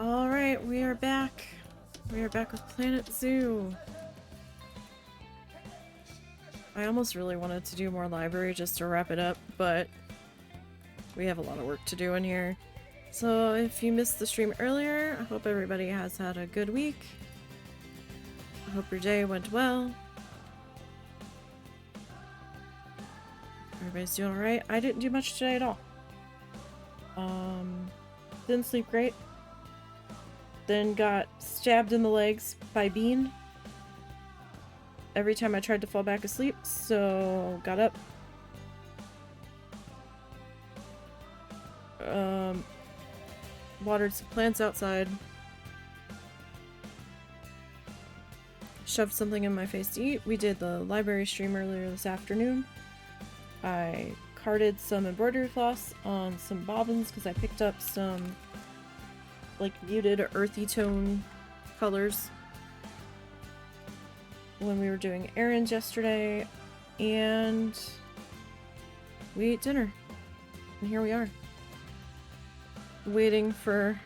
Alright, we are back. We are back with Planet Zoo. I almost really wanted to do more library just to wrap it up, but we have a lot of work to do in here. So if you missed the stream earlier, I hope everybody has had a good week. I hope your day went well. Everybody's doing alright. I didn't do much today at all. Didn't sleep great. Then got stabbed in the legs by Bean every time I tried to fall back asleep, so got up. Watered some plants outside. Shoved something in my face to eat. We did the library stream earlier this afternoon. I carded some embroidery floss on some bobbins because I picked up some like muted earthy tone colors when we were doing errands yesterday, and we ate dinner, and here we are waiting for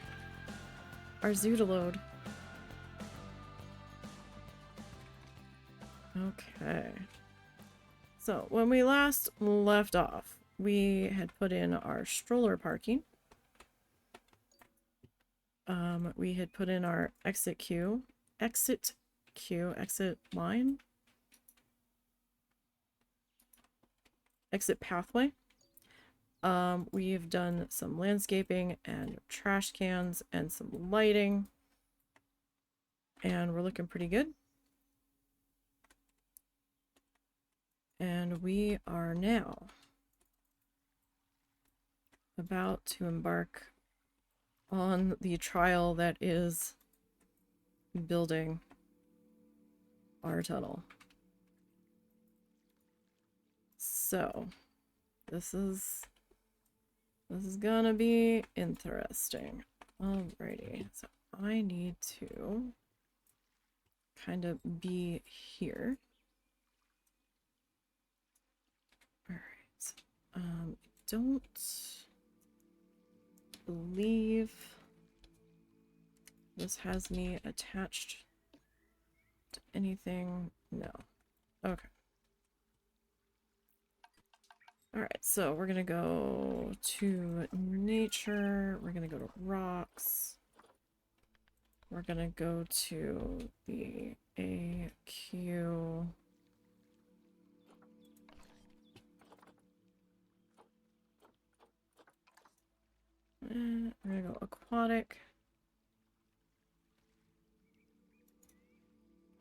our zoo to load. Okay, so when we last left off, we had put in our stroller parking. We had put in our exit line, exit pathway. We've done some landscaping and trash cans and some lighting, and we're looking pretty good. And we are now about to embark on the trial that is building our tunnel. So this is gonna be interesting. Alrighty, so I need to kind of be here. Alright, don't believe this has me attached to anything. No. Okay. Alright, so we're gonna go to nature, we're gonna go to rocks, we're gonna go to the AQ. We're gonna go aquatic.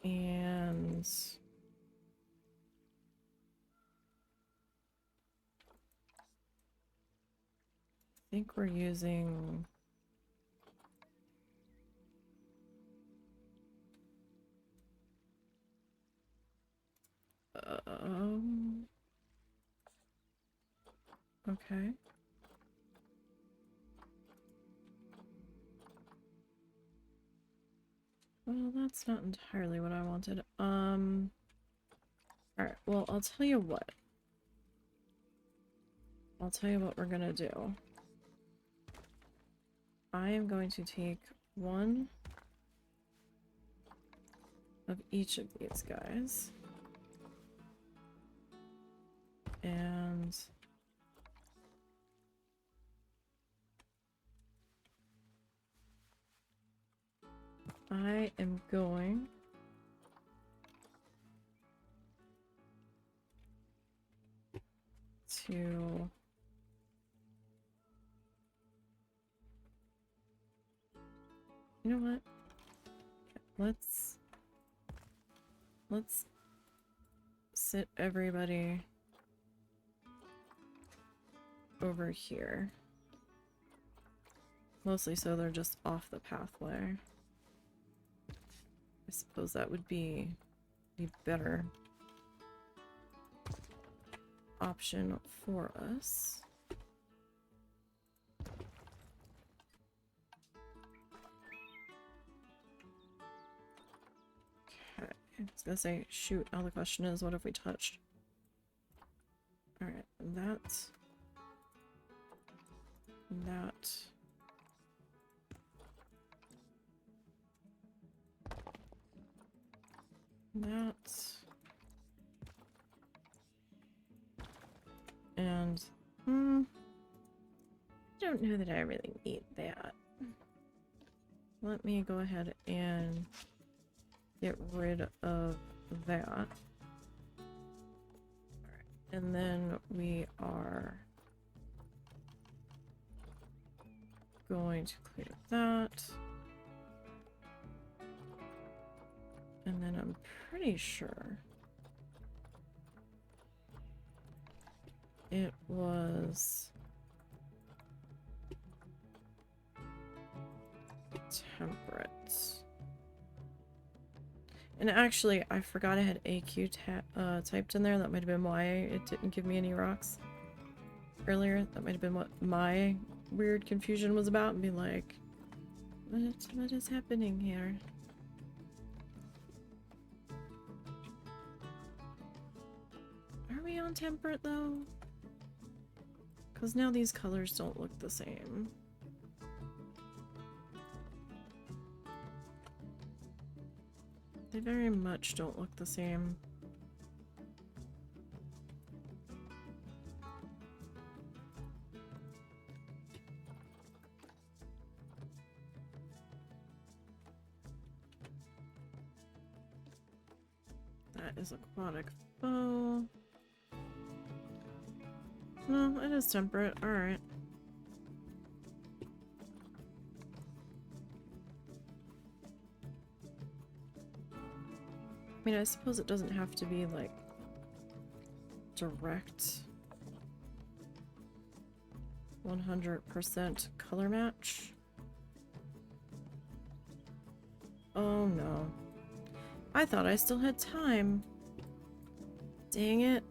And I think we're using okay. Well, that's not entirely what I wanted. Alright, well, I'll tell you what. I'll tell you what we're gonna do. I am going to take one of each of these guys. And I am going to you know what? Let's sit everybody over here. Mostly so they're just off the pathway. I suppose that would be the better option for us. Okay, I was gonna say, shoot, now the question is, what if we touched? Alright, that. that. And, I don't know that I really need that. Let me go ahead and get rid of that. Alright, and then we are going to clear that. And then I'm pretty sure it was temperate. And actually, I forgot I had AQ typed in there. That might have been why it didn't give me any rocks earlier. That might have been what my weird confusion was about, and be like, what is happening here? Are we on temperate though? Because now these colors don't look the same. They very much don't look the same. That is aquatic foe. No, it is temperate. Alright. I mean, I suppose it doesn't have to be, like, direct 100% color match. Oh no. I thought I still had time. Dang it.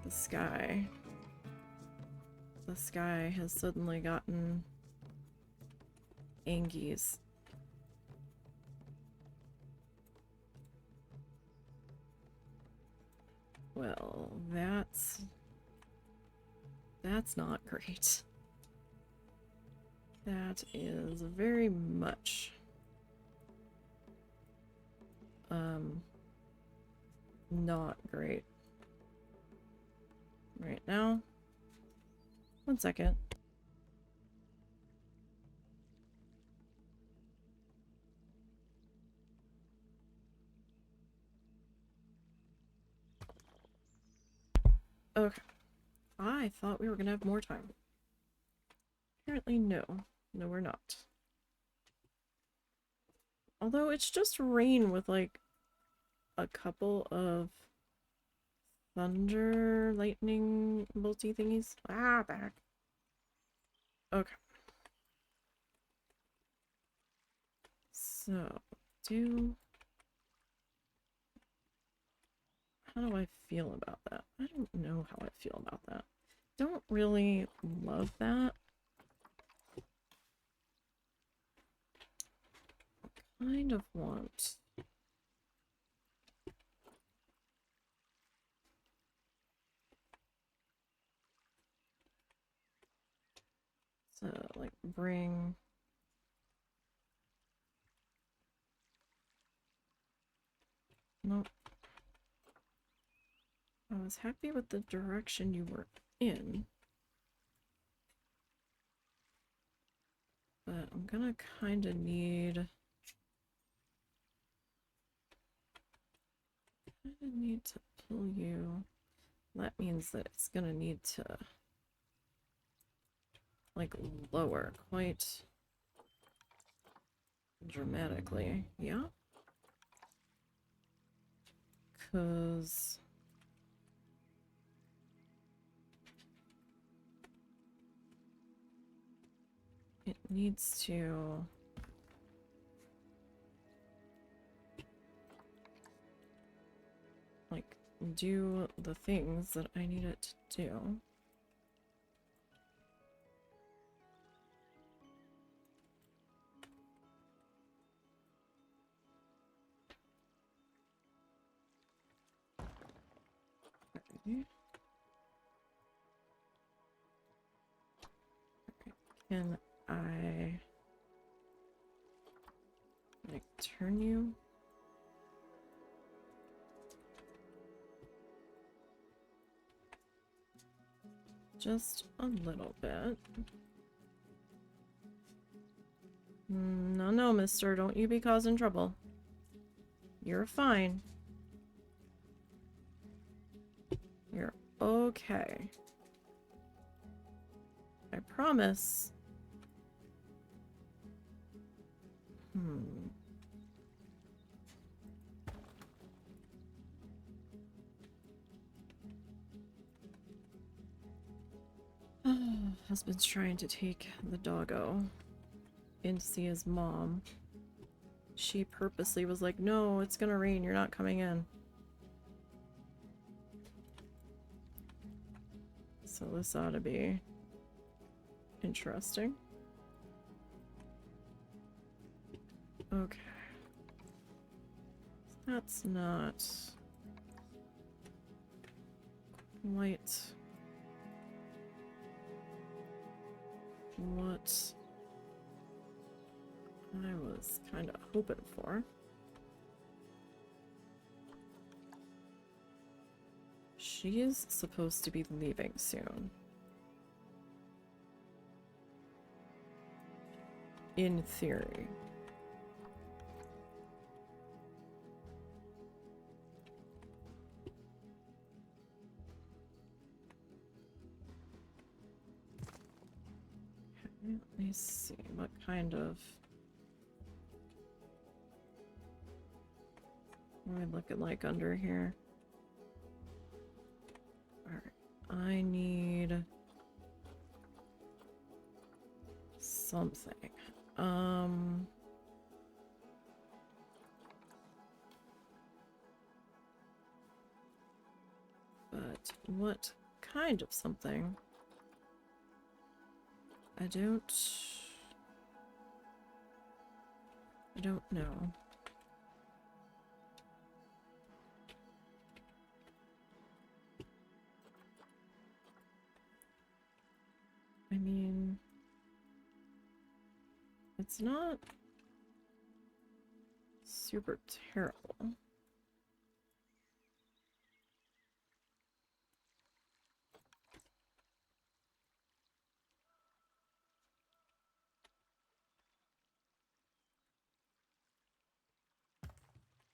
The sky. The sky has suddenly gotten angies. Well, that's not great. That is very much not great right now. 1 second. Okay. I thought we were gonna have more time. Apparently no. No, we're not. Although it's just rain with like a couple of thunder, lightning, bolty thingies. Ah, back. Okay. So, how do I feel about that? I don't know how I feel about that. Don't really love that. Kind of want to like bring nope. I was happy with the direction you were in, but I'm gonna kind of need to pull you. That means that it's gonna need to like lower quite dramatically. Yeah, because it needs to like do the things that I need it to do. Okay. Can I I turn you? Just a little bit. No, no, mister. Don't you be causing trouble. You're fine. You're okay. I promise. Husband's trying to take the doggo in to see his mom. She purposely was like, no, it's gonna rain, you're not coming in. So this ought to be interesting. Okay. That's not quite what I was kind of hoping for. She is supposed to be leaving soon. In theory. Okay, let me see what kind of... What am I looking like under here? Alright, I need something. But what kind of something? I don't know. I mean, it's not super terrible.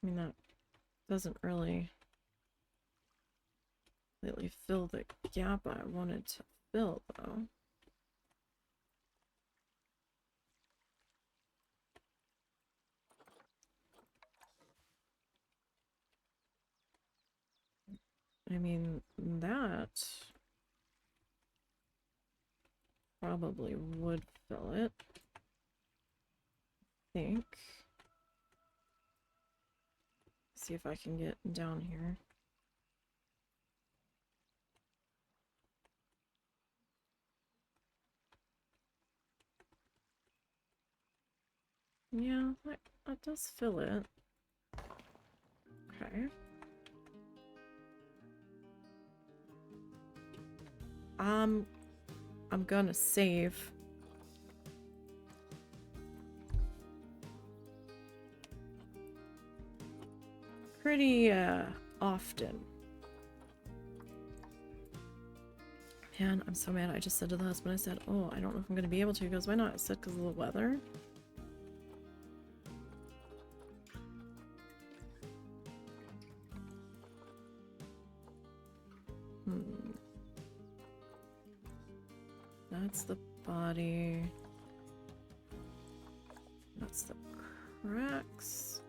I mean, that doesn't really fill the gap I wanted to fill, though. I mean, that probably would fill it. I think. See if I can get down here. Yeah, that does fill it. Okay. I'm gonna save. Pretty, often. Man, I'm so mad. I just said to the husband, I said, oh, I don't know if I'm gonna be able to. He goes, why not? I said, because of the weather. That's the body. That's the cracks.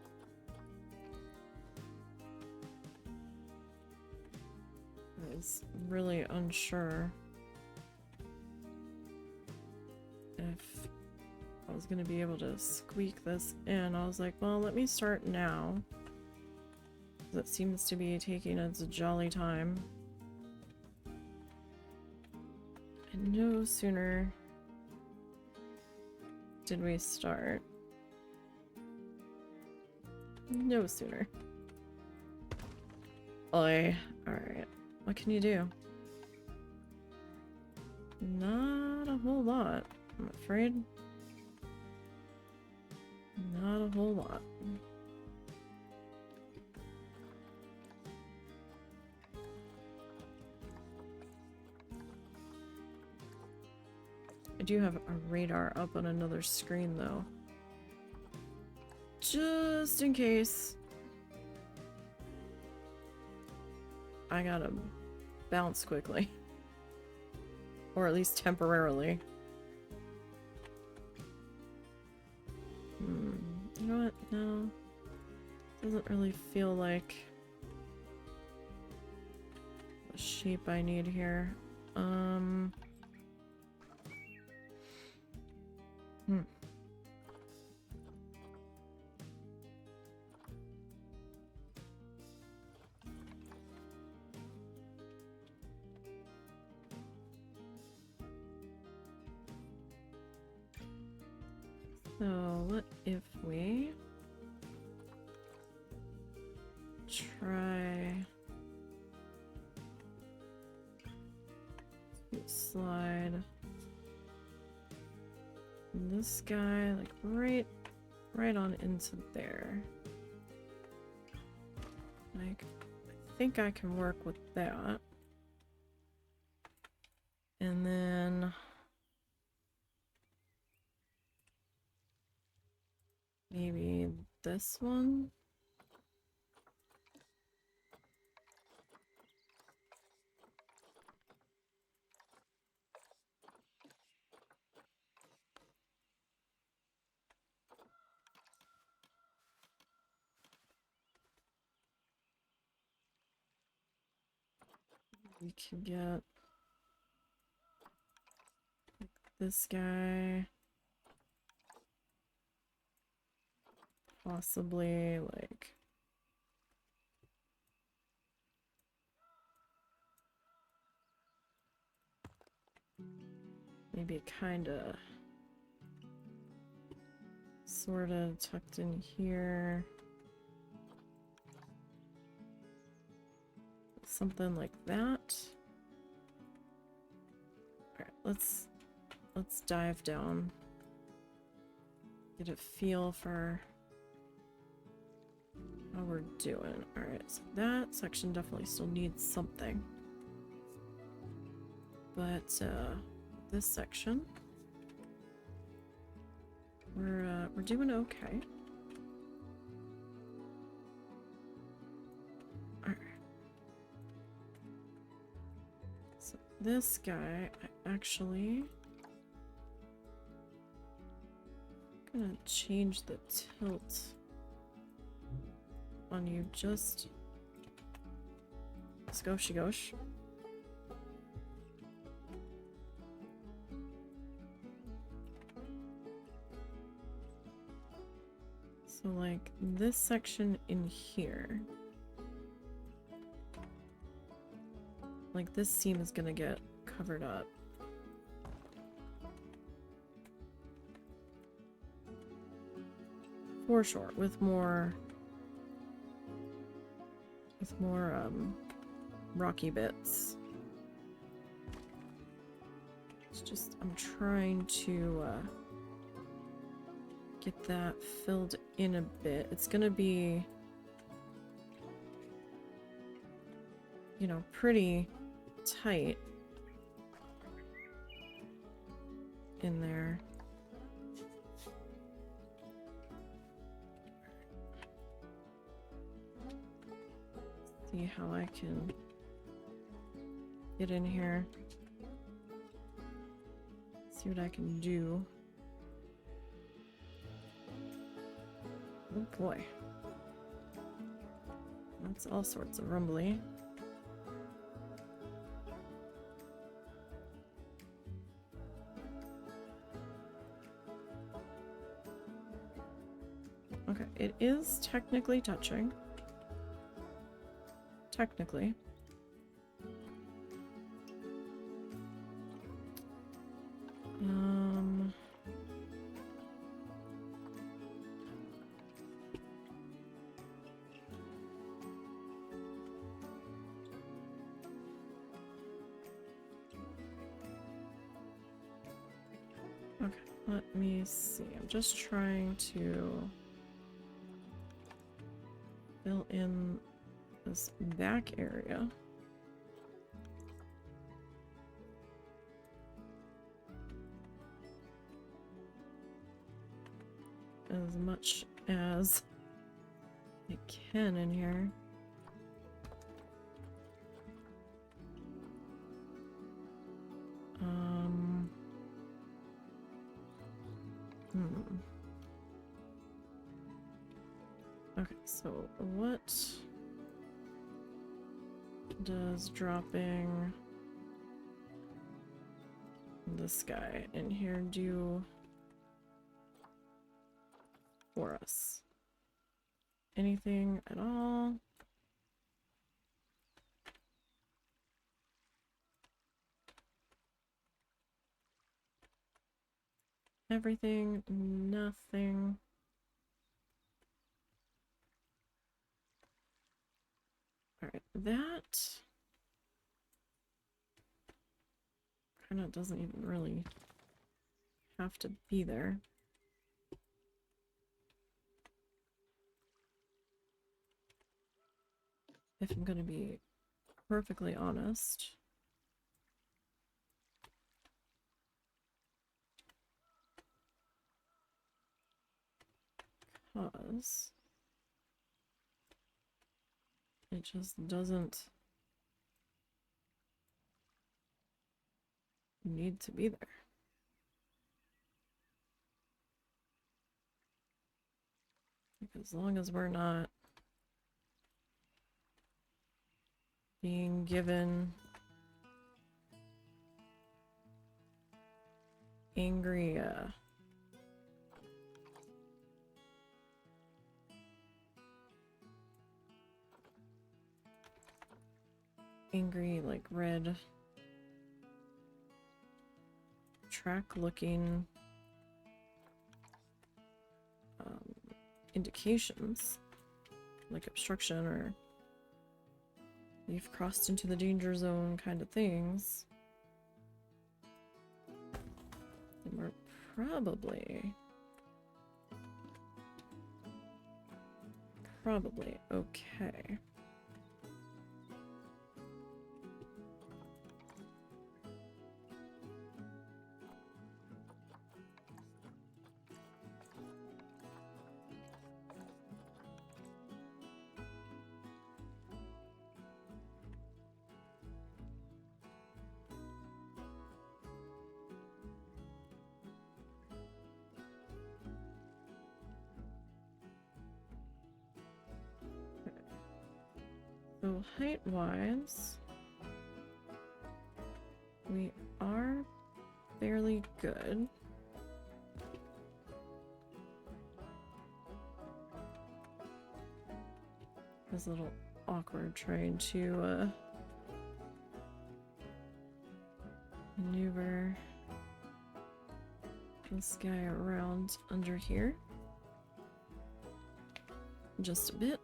I was really unsure if I was going to be able to squeak this in. I was like, well, let me start now. That seems to be taking its jolly time. And no sooner did we start. No sooner. Oi. Alright. What can you do? Not a whole lot, I'm afraid. Not a whole lot. I do have a radar up on another screen though. Just in case. I gotta bounce quickly. Or at least temporarily. You know what? No. Doesn't really feel like the shape I need here. So, what if we try to slide this guy like right on into there. Like, I think I can work with that. And then maybe this one. We can get like this guy. Possibly like maybe kinda sorta tucked in here. Something like that. Alright, let's dive down. Get a feel for how we're doing. Alright, so that section definitely still needs something. But this section we're doing okay. Alright. So this guy, I actually gonna change the tilt on you just scoshy gosh. So like this section in here, like this seam is gonna get covered up. For sure, with more rocky bits. It's just, I'm trying to get that filled in a bit. It's gonna be, you know, pretty tight in there. See how I can get in here. See what I can do. Oh boy. That's all sorts of rumbly. Okay, it is technically touching. Technically. Okay. Let me see. I'm just trying to fill in this back area. As much as I can in here. Okay, so what does dropping this guy in here do for us? Anything at all? Everything? Nothing? Alright, that kind of doesn't even really have to be there. If I'm gonna be perfectly honest. Because it just doesn't need to be there. Like, as long as we're not being given angry like red track looking indications like obstruction or you've crossed into the danger zone kind of things, then we're probably okay. So height-wise, we are fairly good. It's a little awkward trying to maneuver this guy around under here just a bit.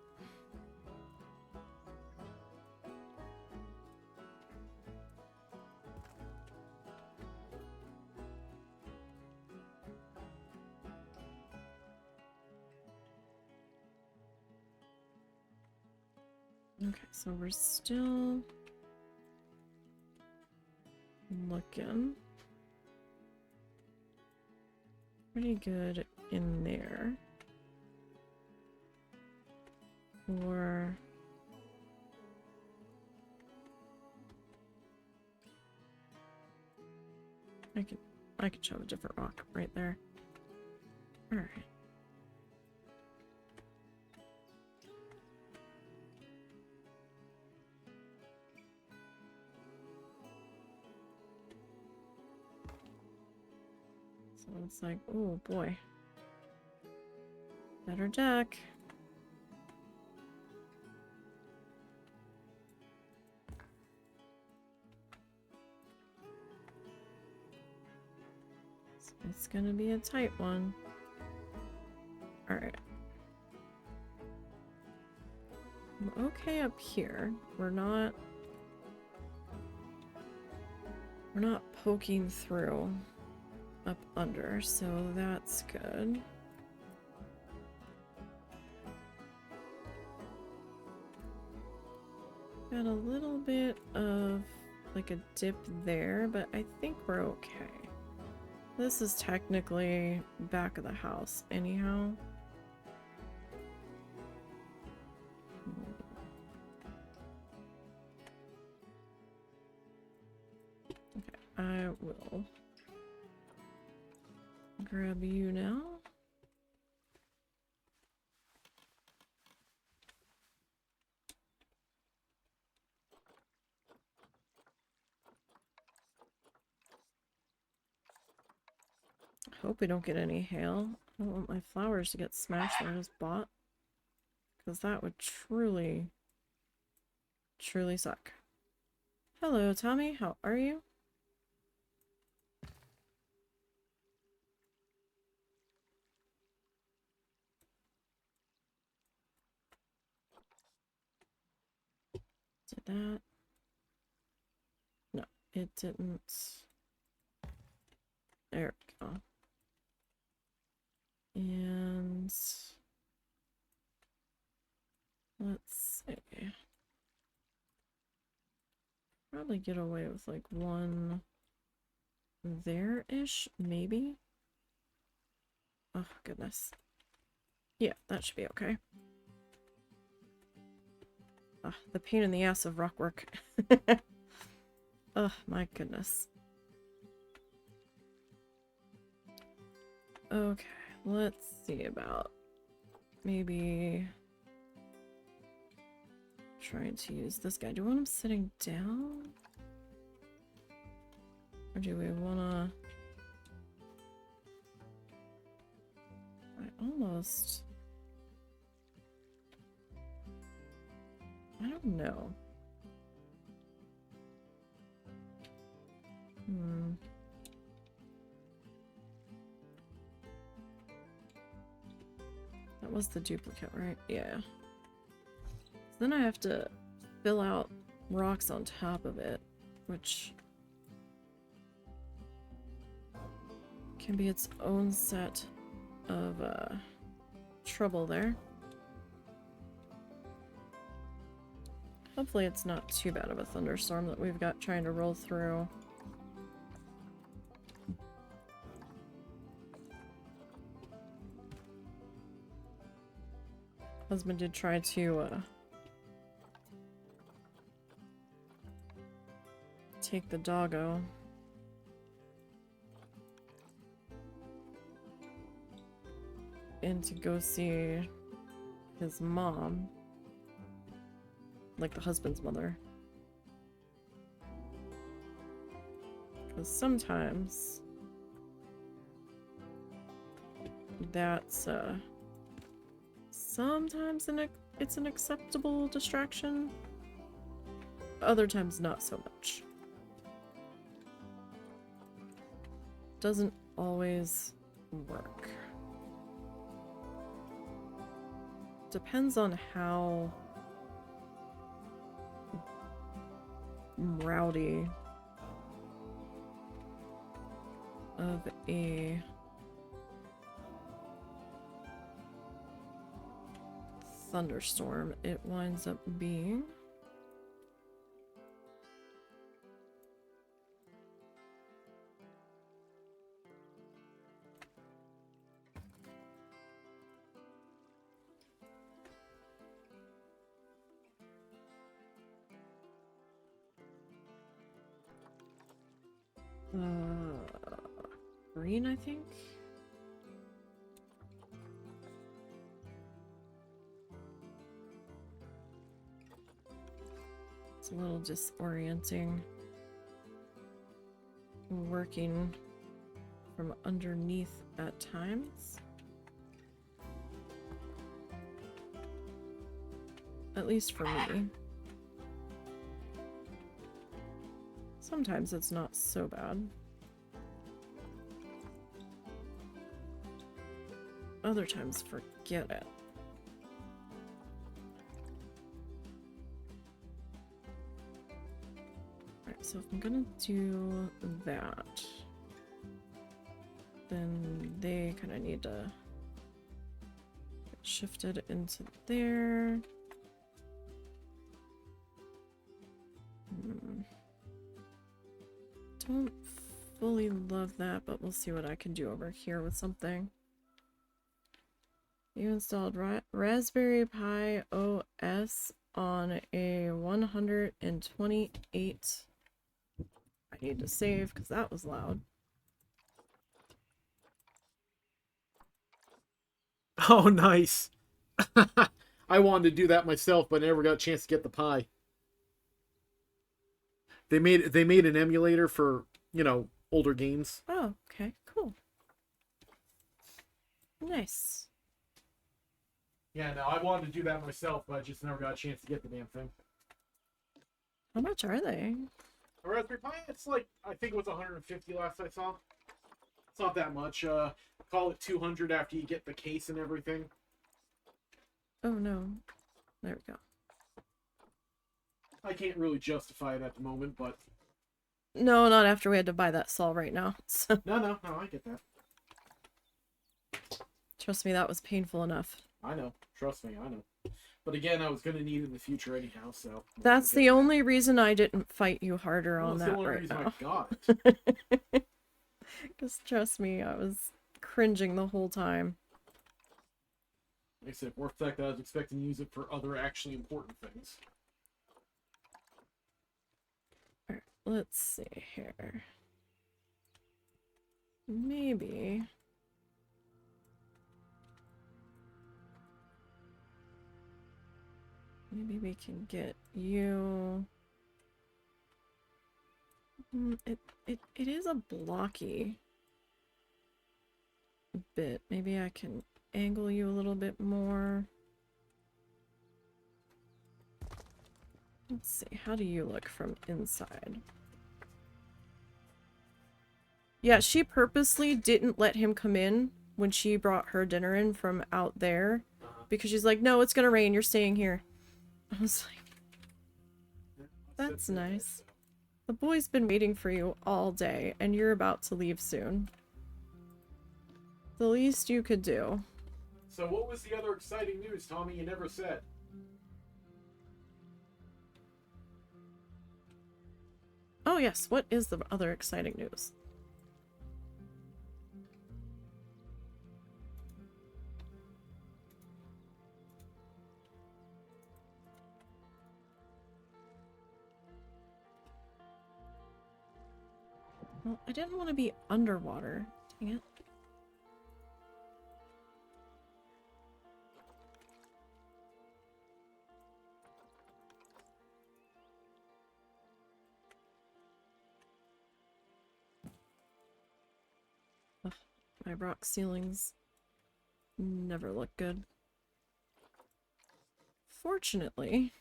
Okay, so we're still looking pretty good in there. Or I could shove a different rock right there. All right. So it's like, oh boy. Better deck. So it's gonna be a tight one. Alright. I'm okay up here. We're not poking through up under, so that's good. Got a little bit of like a dip there, but I think we're okay. This is technically back of the house anyhow. Okay, I will grab you now. Hope we don't get any hail. I don't want my flowers to get smashed that I just bought, because that would truly suck. Hello, Tommy. How are you? Did that? No, it didn't. There we go. And let's see. Probably get away with like one there-ish, maybe. Oh, goodness. Yeah, that should be okay. The pain in the ass of rock work. Oh, my goodness. Okay, let's see about maybe trying to use this guy. Do we want him sitting down? Or do we wanna... I don't know. That was the duplicate, right? Yeah. So then I have to fill out rocks on top of it, which can be its own set of trouble there. Hopefully it's not too bad of a thunderstorm that we've got trying to roll through. Husband did try to take the doggo. And to go see his mom. Like the husband's mother. Because sometimes that's sometimes it's an acceptable distraction. Other times not so much. Doesn't always work. Depends on how rowdy of a thunderstorm it winds up being. Green, I think. It's a little disorienting working from underneath at times. At least for me. Sometimes it's not so bad. Other times, forget it. Alright, so if I'm gonna do that, then they kind of need to get shifted into there. Don't fully love that, but we'll see what I can do over here with something. You installed Raspberry Pi OS on a 128. I need to save because that was loud. Oh, nice. I wanted to do that myself, but I never got a chance to get the Pi. They made an emulator for, you know, older games. Oh, okay, cool. Nice. Yeah, no, I wanted to do that myself, but I just never got a chance to get the damn thing. How much are they? A Raspberry Pi, it's like, I think it was 150 last I saw. It's not that much. Call it 200 after you get the case and everything. Oh no. There we go. I can't really justify it at the moment, but... No, not after we had to buy that saw right now. So. No, I get that. Trust me, that was painful enough. I know. Trust me, I know. But again, I was going to need it in the future anyhow, so... That's the only reason I didn't fight you harder on that right now. That's the only reason I got it. Because trust me, I was cringing the whole time. Like I said, more fact that I was expecting to use it for other actually important things. Alright, let's see here. Maybe... Maybe we can get you... It is a blocky bit. Maybe I can angle you a little bit more. Let's see, how do you look from inside? Yeah, she purposely didn't let him come in when she brought her dinner in from out there. Because she's like, no, it's gonna rain, you're staying here. I was like, that's nice. The boy's been waiting for you all day, and you're about to leave soon. The least you could do. So what was the other exciting news, Tommy? You never said. Oh yes, what is the other exciting news? Well, I didn't want to be underwater. Dang it. Ugh, my rock ceilings never look good. Fortunately,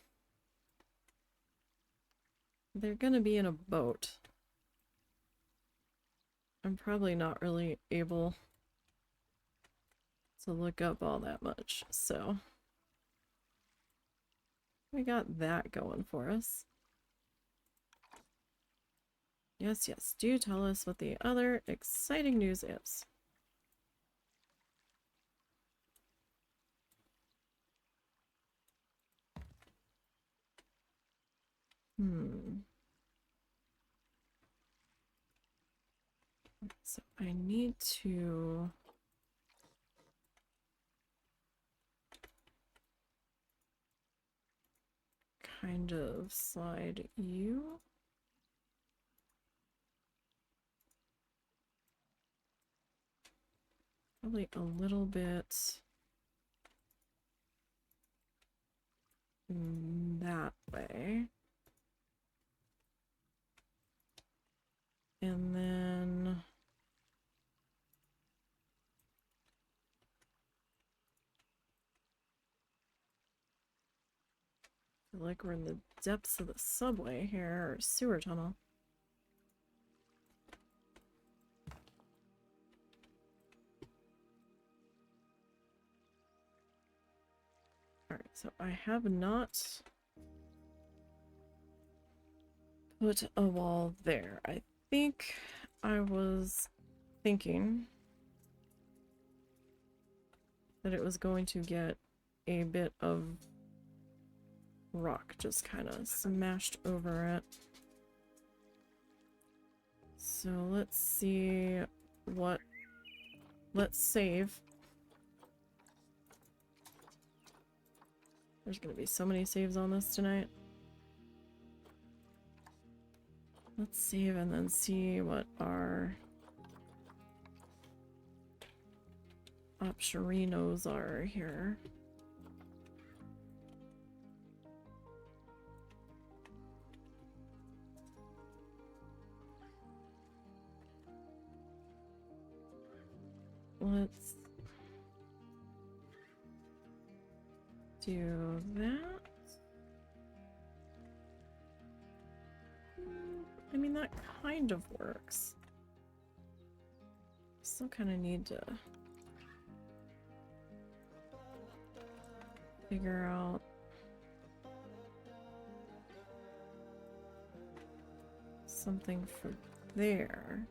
they're gonna be in a boat. I'm probably not really able to look up all that much, so we got that going for us. Yes, yes, do tell us what the other exciting news is. So I need to kind of slide you. Probably a little bit that way. And then I feel like we're in the depths of the subway here, or sewer tunnel. Alright, so I have not put a wall there. I think I was thinking that it was going to get a bit of rock just kind of smashed over it. So let's see what... Let's save. There's gonna be so many saves on this tonight. Let's save and then see what our optionos are here. Let's do that. I mean, that kind of works. Still kind of need to figure out something for there.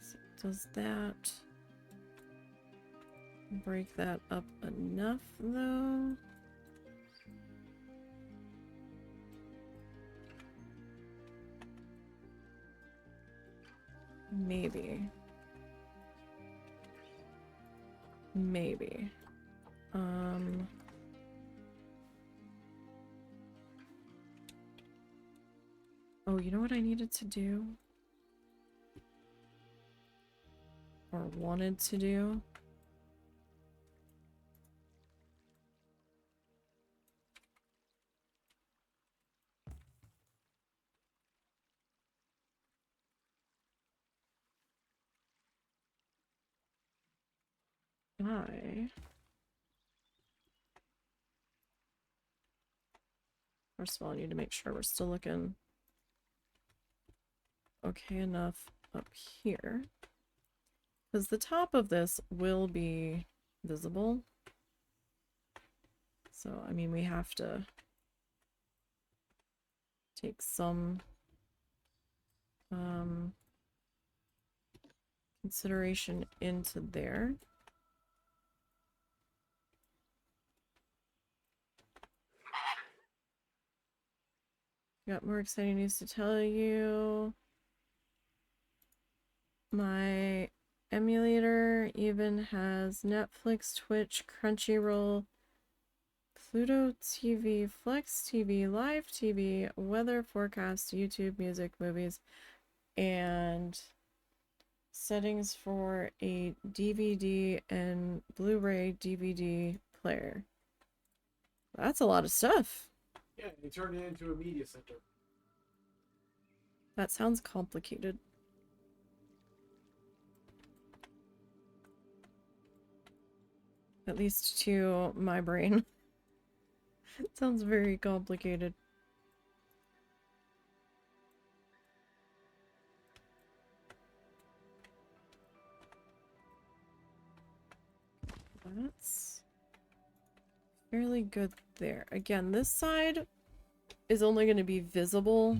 So does that break that up enough, though? Maybe. Maybe. Oh, you know what I needed to do? Or wanted to do? First of all, I need to make sure we're still looking okay enough up here. Because the top of this will be visible. So, I mean, we have to take some consideration into there. Got more exciting news to tell you. My emulator even has Netflix, Twitch, Crunchyroll, Pluto TV, Flex TV, Live TV, weather forecast, YouTube, music, movies, and settings for a DVD and Blu-ray DVD player. That's a lot of stuff. Yeah, they turned it into a media center. That sounds complicated. At least to my brain. It sounds very complicated. That's fairly good there. Again, this side is only going to be visible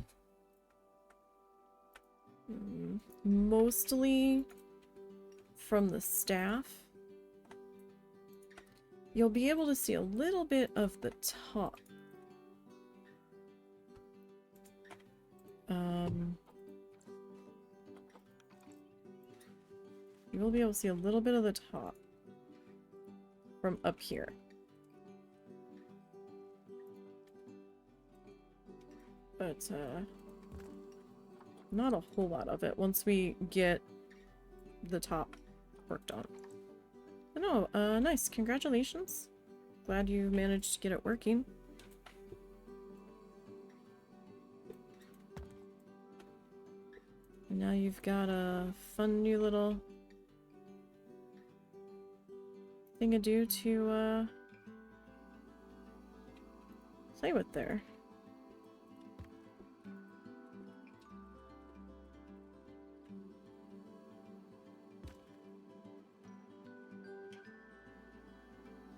mostly from the staff. You'll be able to see a little bit of the top. You will be able to see a little bit of the top from up here. But, not a whole lot of it once we get the top worked on. But no, nice. Congratulations. Glad you managed to get it working. And now you've got a fun new little thing-a-do to, play with there.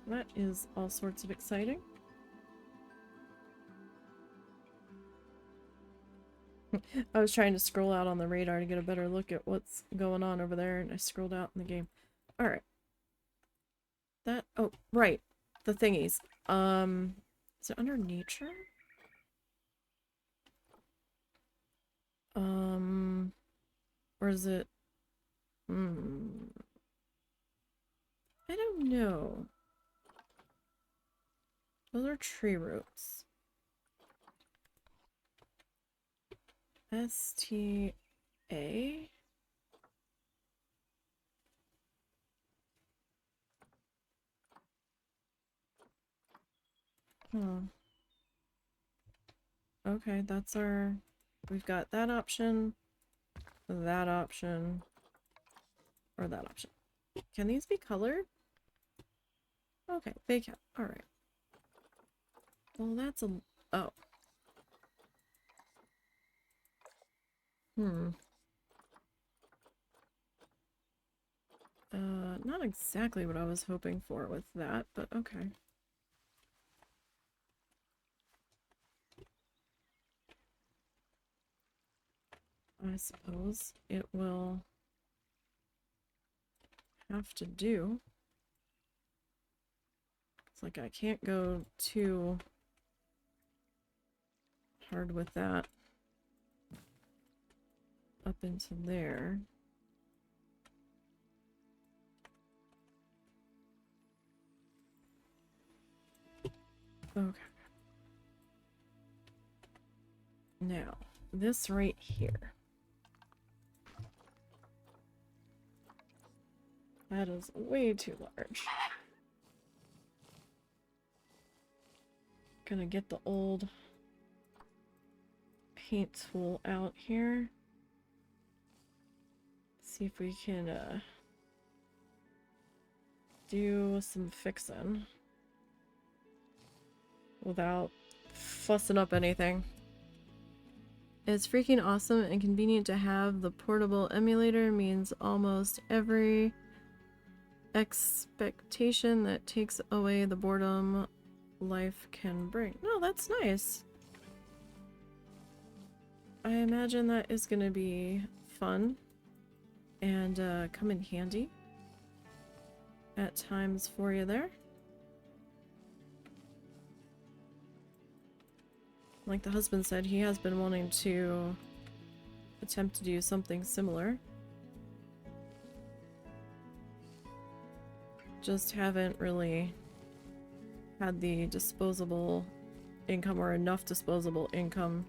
That is all sorts of exciting. I was trying to scroll out on the radar to get a better look at what's going on over there, and I scrolled out in the game. Alright. That, oh, right. The thingies. Is it under nature? Or is it, I don't know. Those are tree roots. S-T-A? Huh. Okay, that's our... We've got that option, or that option. Can these be colored? Okay, they can. Alright. Well, that's a... Oh. Not exactly what I was hoping for with that, but okay. I suppose it will have to do. It's like I can't go too hard with that up into there. Okay. Now, this right here. That is way too large. Gonna get the old paint tool out here. See if we can do some fixing without fussing up anything. It's freaking awesome and convenient to have. The portable emulator means almost every expectation that takes away the boredom life can bring. No, that's nice. I imagine that is going to be fun and come in handy at times for you there. Like the husband said, he has been wanting to attempt to do something similar. Just haven't really had the disposable income or enough disposable income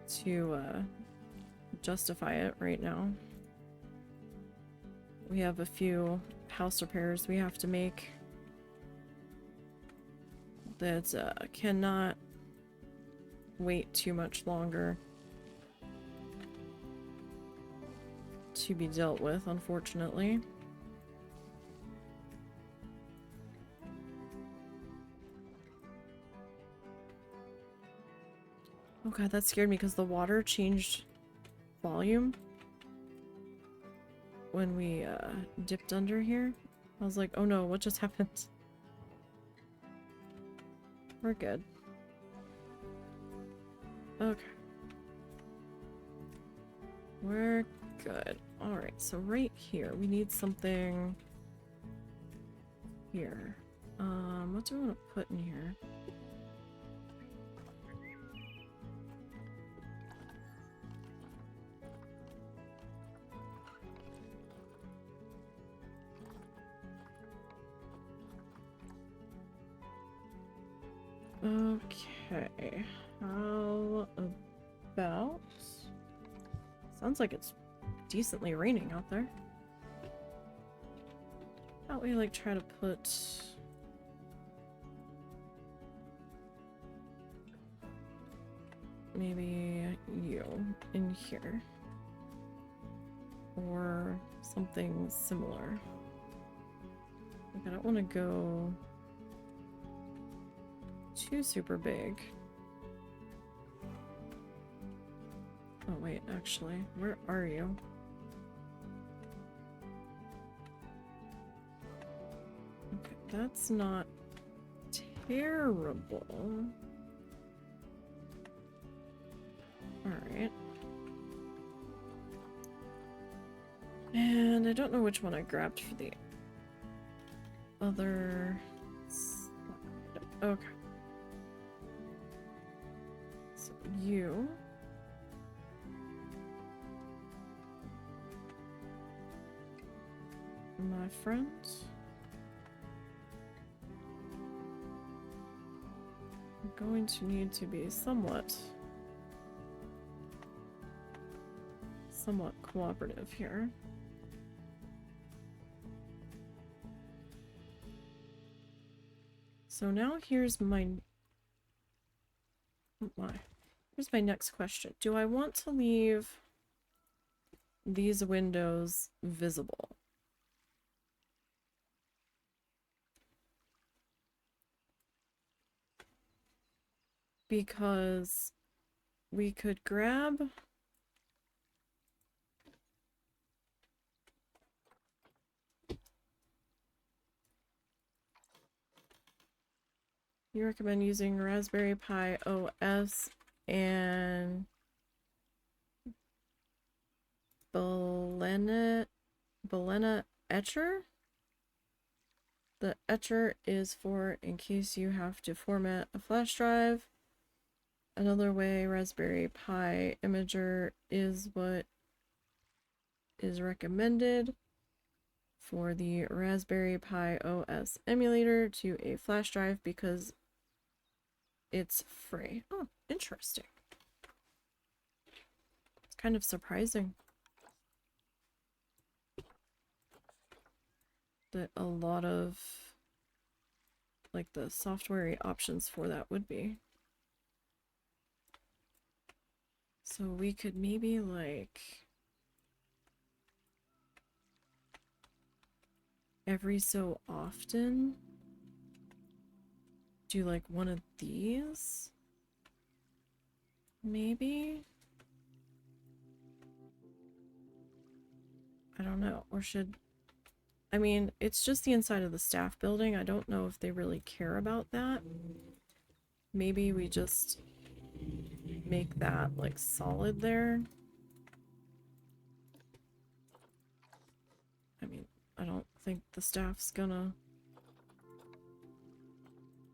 to justify it right now. We have a few house repairs we have to make that cannot wait too much longer to be dealt with, unfortunately. Oh god, that scared me because the water changed volume when we dipped under here. I was like, oh no, what just happened? We're good. Okay. We're good. Alright, so right here, we need something here. What do we want to put in here? Okay, how about... Sounds like it's decently raining out there. How about we like try to put... maybe you in here. Or something similar. Like, I don't want to go too super big. Oh wait, actually, where are you? Okay, that's not terrible. Alright. And I don't know which one I grabbed for the other side. Okay. So you... my friend... I'm going to need to be somewhat cooperative here. So now here's my next question. Do I want to leave these windows visible? Because we could grab you recommend using Raspberry Pi OS and Balena Etcher? The Etcher is for in case you have to format a flash drive. Another way, Raspberry Pi Imager is what is recommended for the Raspberry Pi OS emulator to a flash drive because it's free. Oh, interesting. It's kind of surprising that a lot of like the software options for that would be. So we could maybe like every so often do like one of these, maybe? I don't know, or should, I mean, it's just the inside of the staff building. I don't know if they really care about that. Maybe we just make that like solid there. I mean, I don't think the staff's gonna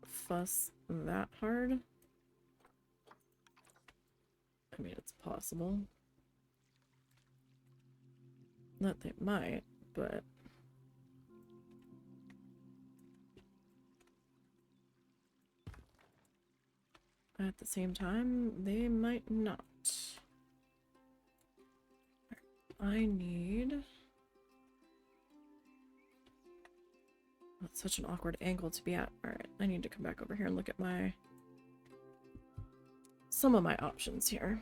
fuss that hard. I mean, it's possible that they might, but at the same time, they might not. I need... That's such an awkward angle to be at. Alright, I need to come back over here and look at my... some of my options here.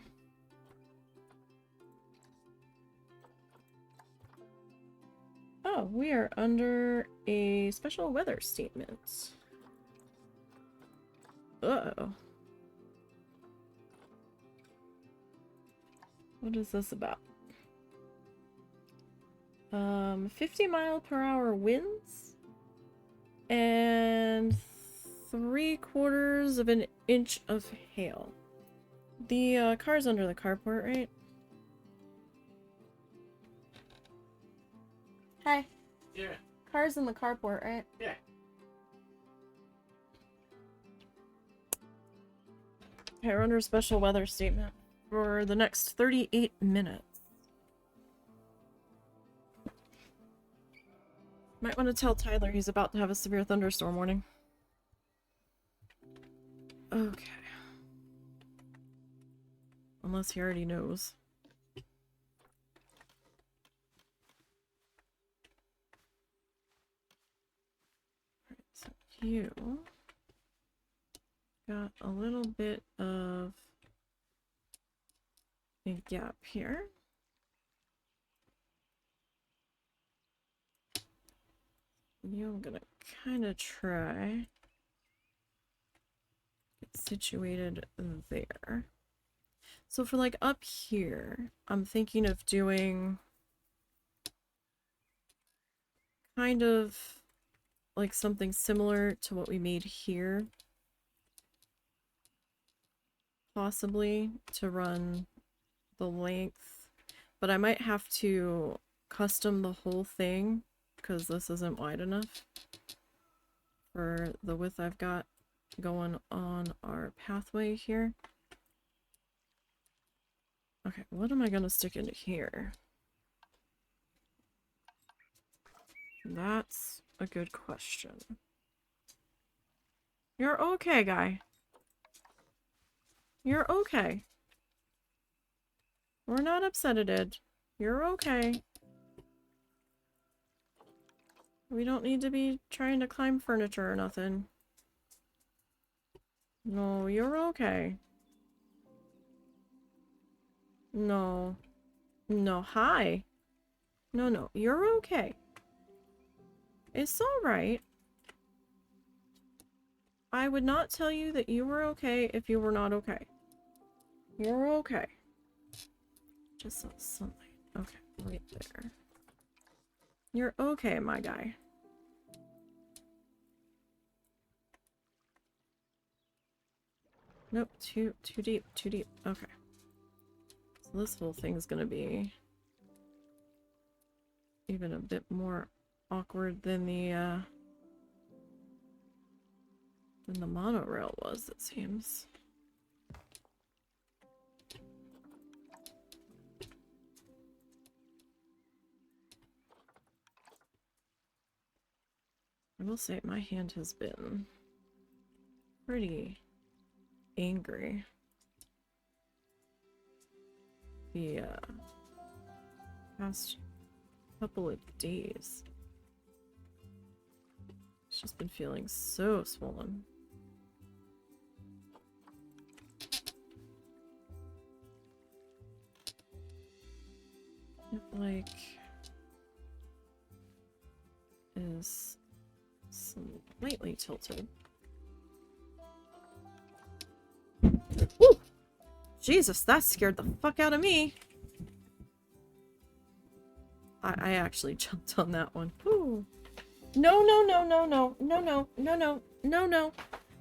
Oh, we are under a special weather statement. Uh-oh. What is this about? 50-mile-per-hour winds and 3/4 of an inch of hail. The car's under the carport, right? Hi. Yeah. Car's in the carport, right? Yeah. Okay, we're under a special weather statement for the next 38 minutes. Might want to tell Tyler he's about to have a severe thunderstorm warning. Okay. Unless he already knows. Alright, so you got a little bit of a gap here. I'm gonna kind of try get situated there. So for like up here, I'm thinking of doing kind of like something similar to what we made here. Possibly to run the length, but I might have to custom the whole thing because this isn't wide enough for the width I've got going on our pathway here. Okay, what am I gonna stick into here? That's a good question. You're okay, guy. You're okay. We're not upset at it. You're okay. We don't need to be trying to climb furniture or nothing. No, you're okay. No. No, hi. No, you're okay. It's alright. I would not tell you that you were okay if you were not okay. You're okay. Just saw sunlight. Okay, right there. You're okay, my guy. Nope, too deep, too deep. Okay. So this whole thing's gonna be even a bit more awkward than the monorail was, it seems. I will say my hand has been pretty angry the past couple of days. It's just been feeling so swollen. It like is slightly tilted. Woo! Jesus, that scared the fuck out of me. I actually jumped on that one. Ooh. No.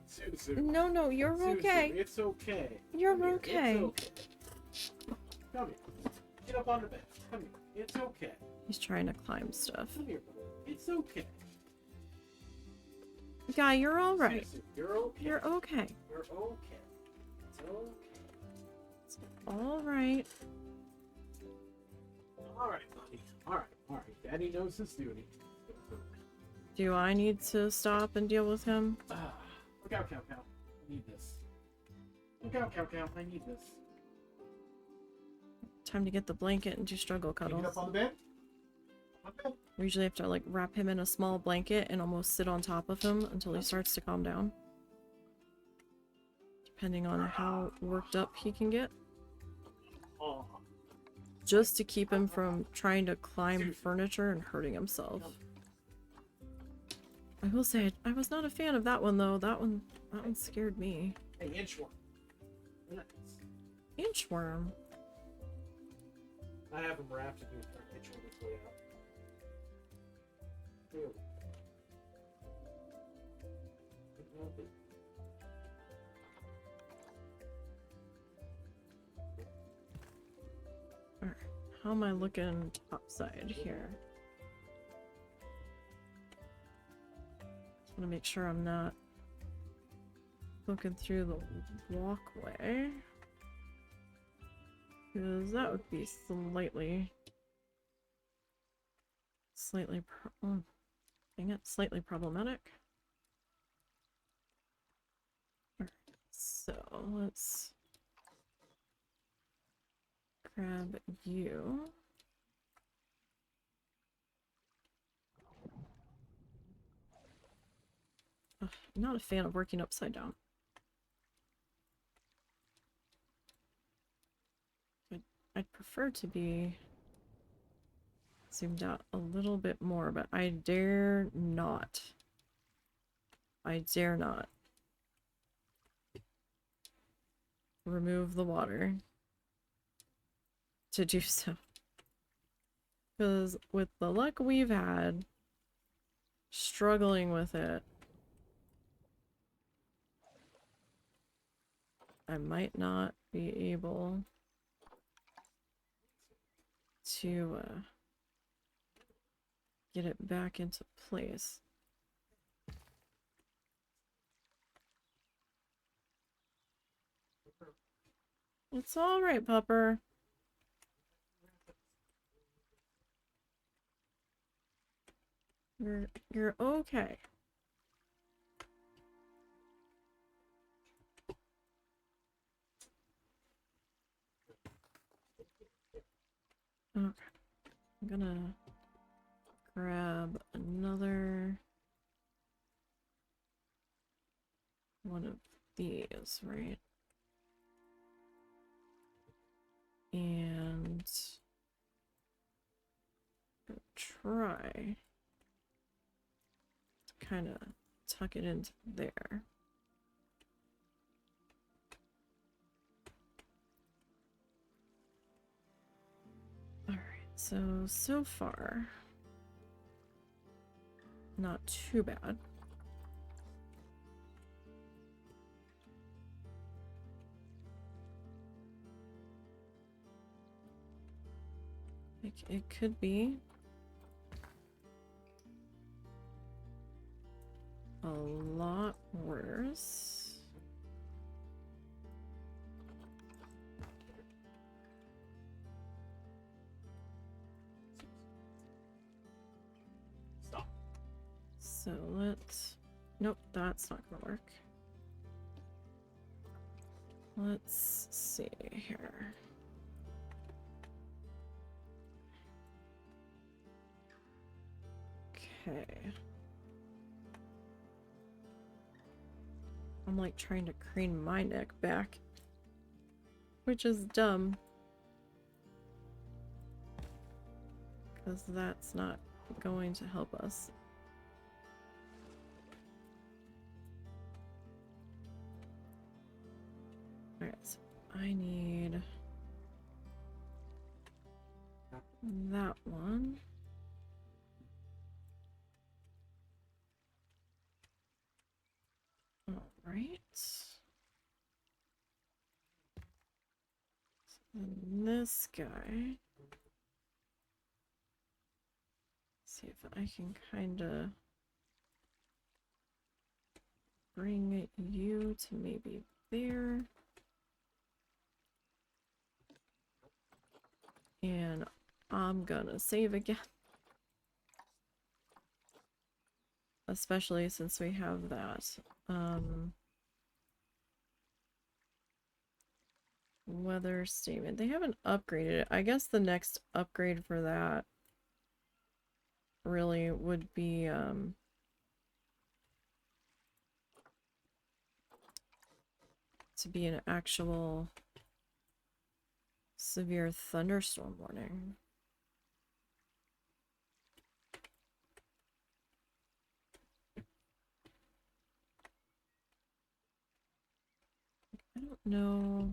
Suzu. No, you're Suzu, okay. it's okay. You're Come here, okay. It's okay. Come here. Get up on the bed. Come here. It's okay. He's trying to climb stuff. Come here, buddy. It's okay. Guy, you're alright. Suzu, you're okay. You're okay. You're okay. It's okay. It's alright. Alright, buddy. Alright. Daddy knows his duty. Do I need to stop and deal with him? Look out, Cow. I need this. Look out, Cow. I need this. Time to get the blanket and do struggle cuddles. Get up on the bed. We usually have to like wrap him in a small blanket and almost sit on top of him until he starts to calm down. Depending on how worked up he can get. Oh. Just to keep him from trying to climb furniture and hurting himself. I will say, I was not a fan of that one though. That one scared me. Hey, inchworm. Inchworm? I have him wrapped and he's trying to inchworm his way out. Really? Alright, how am I looking topside here? Just want to make sure I'm not looking through the walkway. Because that would be slightly problematic. Alright, so let's grab you. Ugh, I'm not a fan of working upside down. I'd prefer to be zoomed out a little bit more, but I dare not. I dare not remove the water to do so. Because with the luck we've had, struggling with it, I might not be able to get it back into place. It's all right, pupper. You're okay. Okay. I'm gonna grab another one of these, right? And try to kind of tuck it into there. Alright, so far, not too bad. It could be a lot worse. Stop. So let's... Nope, that's not gonna work. Let's see here. Okay. I'm like trying to crane my neck back, which is dumb. Because that's not going to help us. Alright, so I need that one. Alright. And this guy. See if I can kind of bring you to maybe there. And I'm gonna save again. Especially since we have that weather statement. They haven't upgraded it. I guess the next upgrade for that really would be to be an actual severe thunderstorm warning. I don't know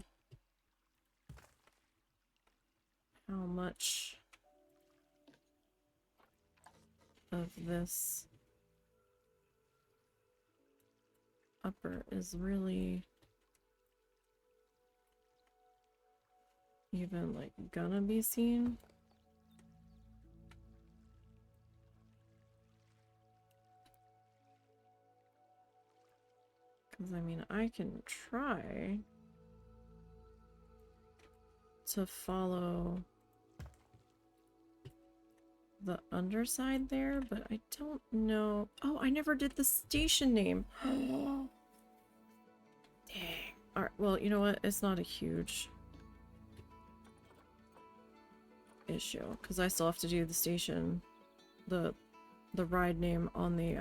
how much of this upper is really even like gonna be seen. Because I mean, I can try to follow the underside there, but I don't know. Oh, I never did the station name. Dang. Alright, well, you know what? It's not a huge issue, because I still have to do the station, the ride name on the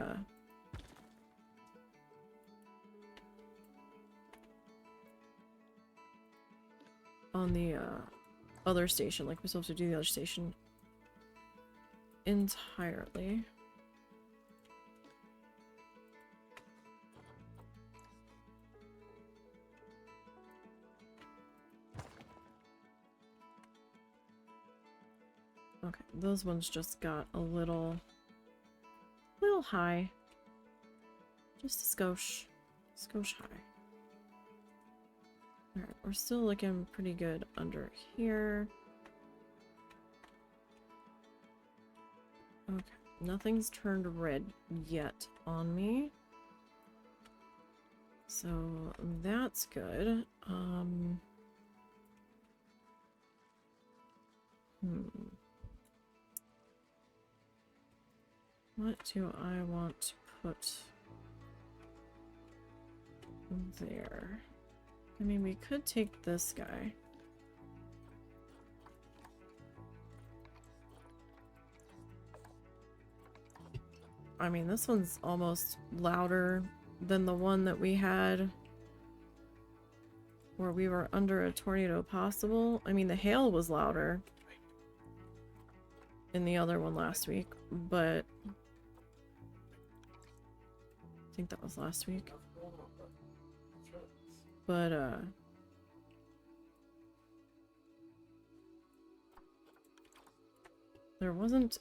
other station. Like, we're supposed to do the other station entirely. Okay, those ones just got a little high. Just a skosh high. Alright, we're still looking pretty good under here. Okay, nothing's turned red yet on me. So that's good. What do I want to put there? I mean, we could take this guy. I mean, this one's almost louder than the one that we had where we were under a tornado possible. I mean, the hail was louder in the other one last week, but I think that was last week. But, there wasn't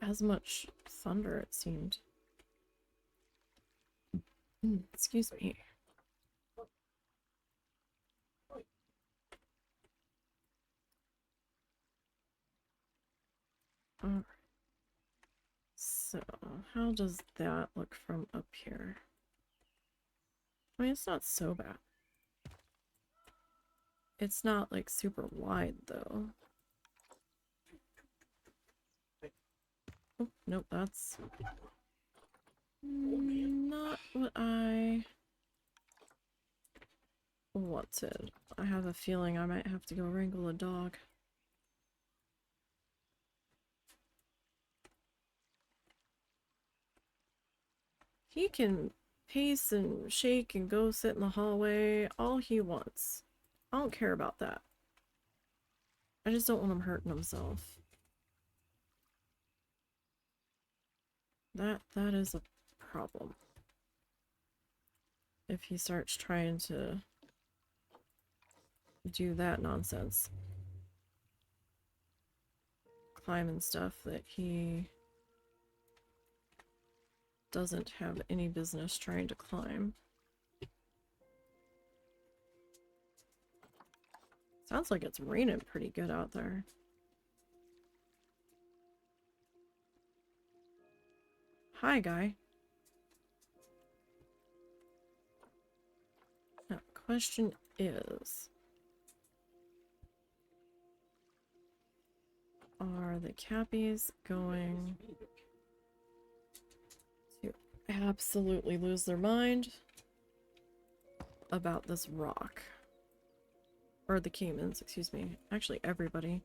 as much thunder, it seemed. Excuse me. Alright. So, how does that look from up here? I mean, it's not so bad. It's not, like, super wide, though. Oh, nope, that's not what I wanted. I have a feeling I might have to go wrangle a dog. He can pace and shake and go sit in the hallway all he wants. I don't care about that. I just don't want him hurting himself. That is a problem. If he starts trying to do that nonsense. Climbing stuff that he doesn't have any business trying to climb. Sounds like it's raining pretty good out there. Hi, guy. Now, the question is, are the Cappies going to absolutely lose their mind about this rock? Or the Caimans, excuse me. Actually, everybody.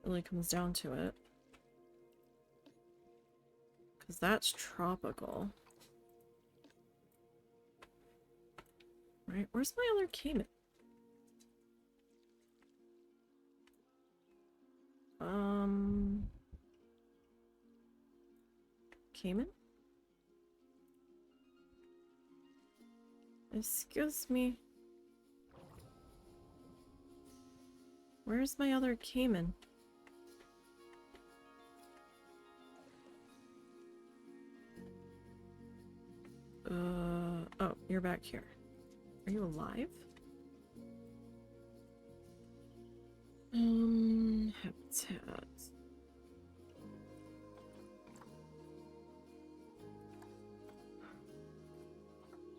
Really comes down to it. Because that's tropical. Right? Where's my other Cayman? Cayman? Excuse me. Where's my other Cayman? Oh, you're back here. Are you alive? Habitat.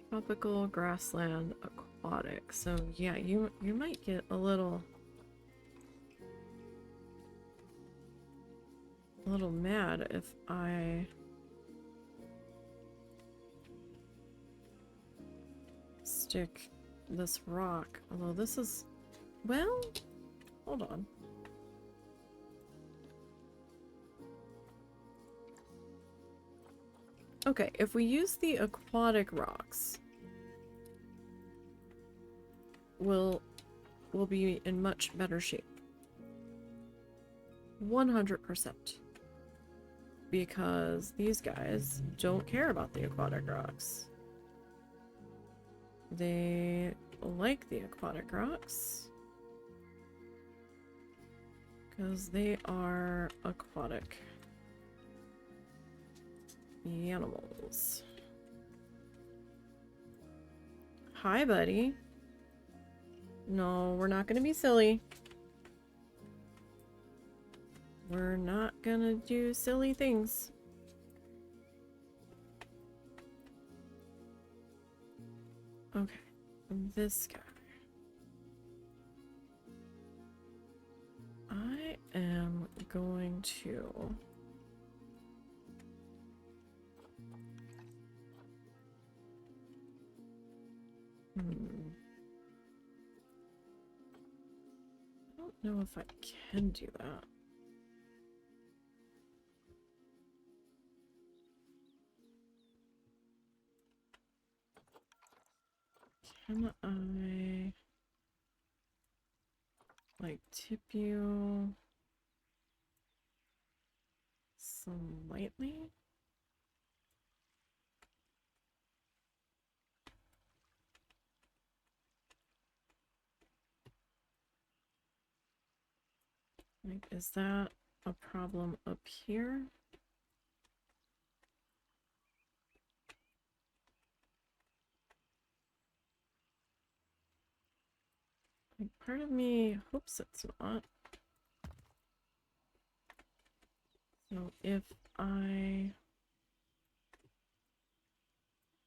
Tropical, grassland, aquatic. So yeah, you might get a little mad if I stick this rock. Although this is, well, hold on. Okay, if we use the aquatic rocks, we'll be in much better shape. 100%. Because these guys don't care about the aquatic rocks. They like the aquatic rocks because they are aquatic animals. Hi, buddy. No, we're not gonna be silly. We're not gonna do silly things. Okay, this guy. I am going to... I don't know if I can do that. Can I... like, tip you... slightly? Like, is that a problem up here? Like, part of me hopes it's not. So if I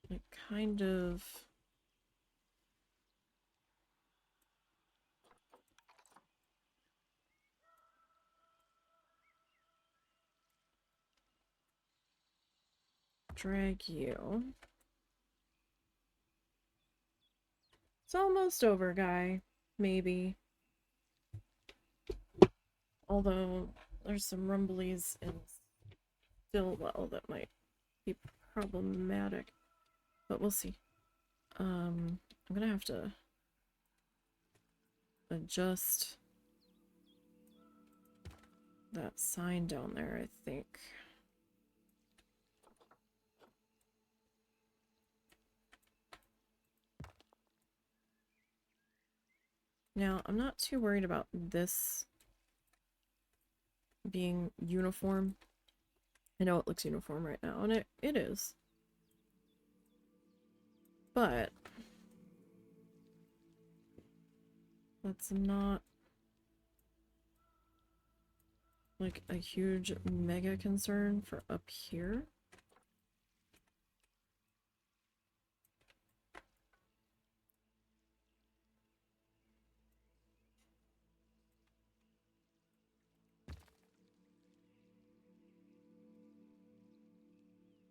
like kind of drag you. It's almost over, guy. Maybe. Although there's some rumblies in Stillwell that might be problematic. But we'll see. I'm gonna have to adjust that sign down there, I think. Now, I'm not too worried about this being uniform. I know it looks uniform right now, and it is. But that's not like a huge mega concern for up here.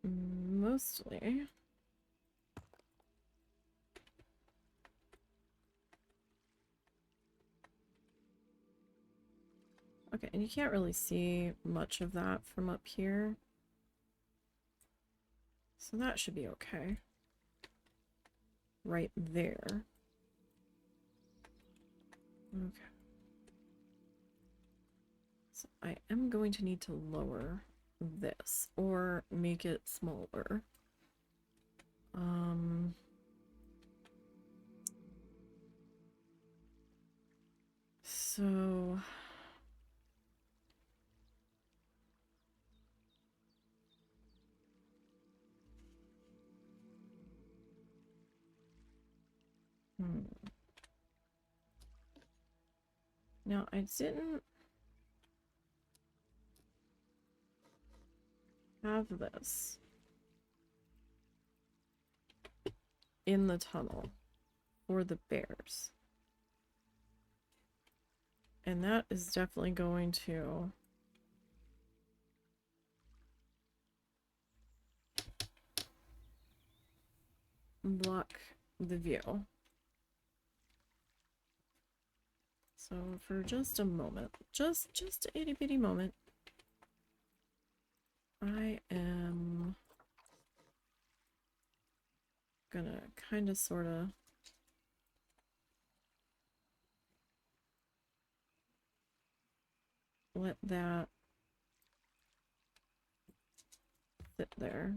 Mostly. Okay, and you can't really see much of that from up here. So that should be okay. Right there. Okay. So I am going to need to lower this or make it smaller. So now I didn't have this in the tunnel for the bears. And that is definitely going to block the view. So for just a moment, just a itty bitty moment, I am gonna kind of sort of let that sit there.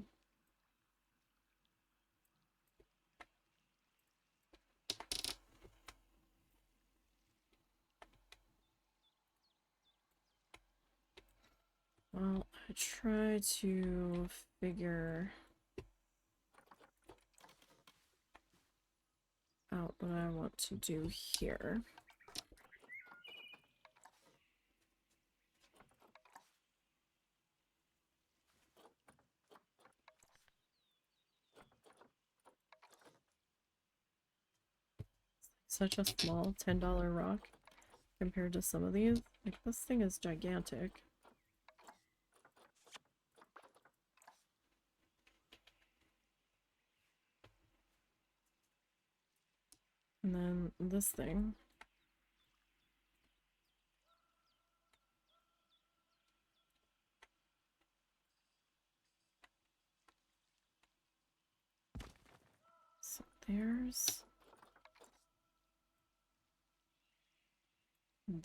Well, I try to figure out what I want to do here. such a small $10 rock compared to some of these. Like, this thing is gigantic. And then this thing. So there's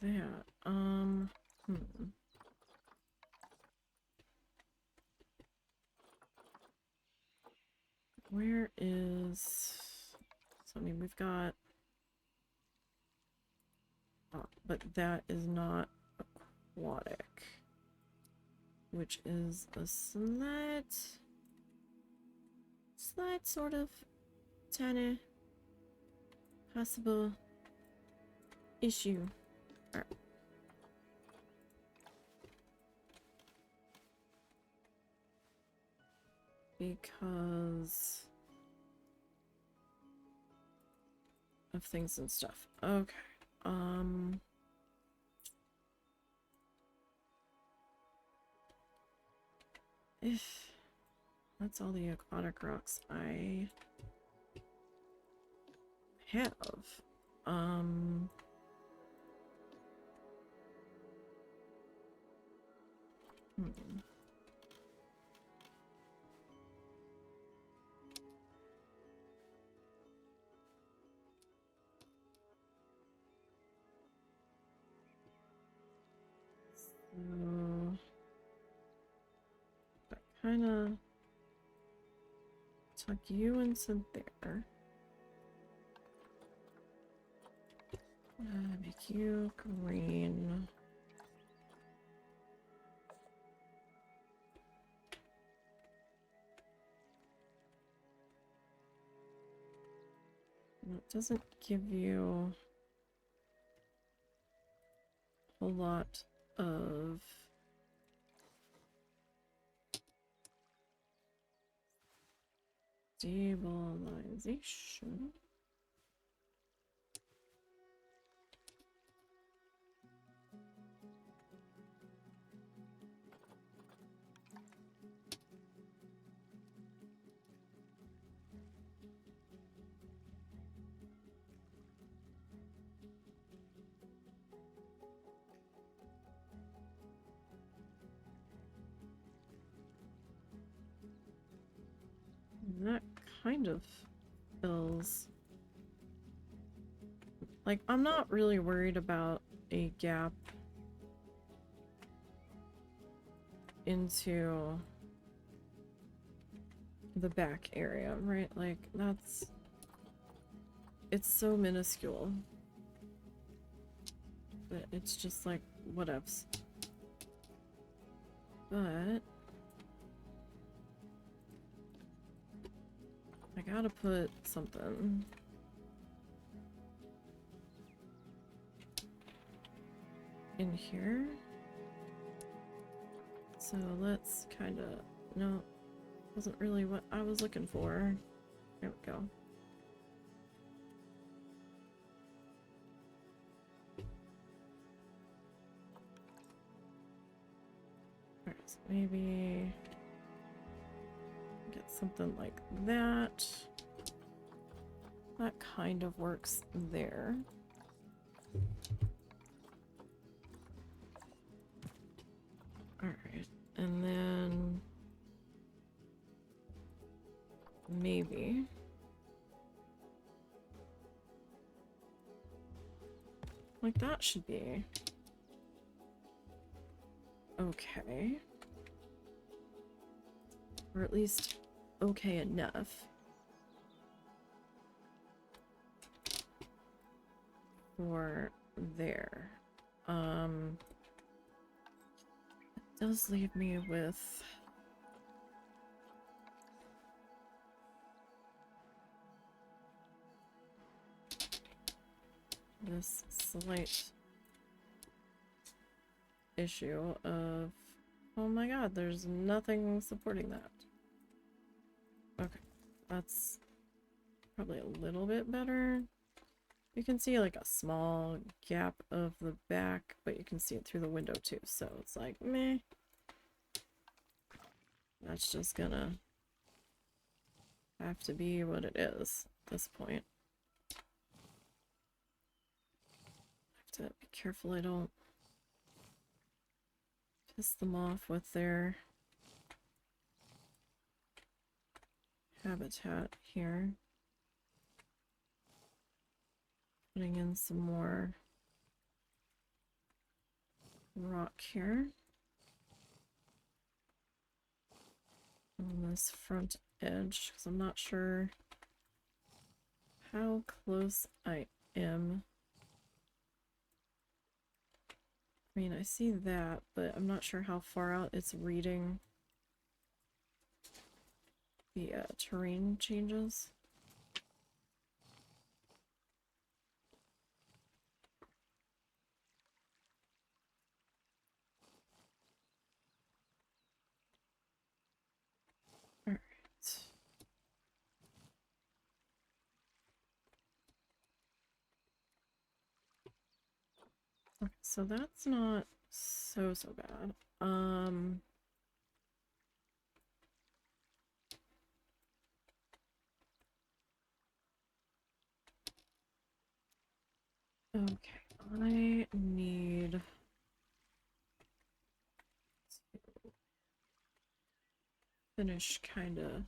that. Where is... So, I mean, we've got... Oh, but that is not aquatic. Which is a slight sort of tiny possible issue. All right. Because of things and stuff. Okay. If that's all the aquatic rocks I have. So that kind of tuck you into there. Make you green. It doesn't give you a whole lot of stabilization. That kind of feels like I'm not really worried about a gap into the back area, right? Like, it's so minuscule that it's just like whatevs. But I gotta put something in here. So let's kind of... No, wasn't really what I was looking for. There we go. Alright, so maybe get something like that. That kind of works there. Alright, and then maybe like that should be okay. Or at least okay enough for there. It does leave me with this slight issue of, oh my god, there's nothing supporting that. Okay, that's probably a little bit better. You can see like a small gap of the back, but you can see it through the window too, so it's like, meh. That's just gonna have to be what it is at this point. I have to be careful I don't piss them off with their habitat here. Putting in some more rock here on this front edge, because I'm not sure how close I am. I mean, I see that, but I'm not sure how far out it's reading the terrain changes. Alright. Okay, so that's not so bad. Okay, I need to finish kind of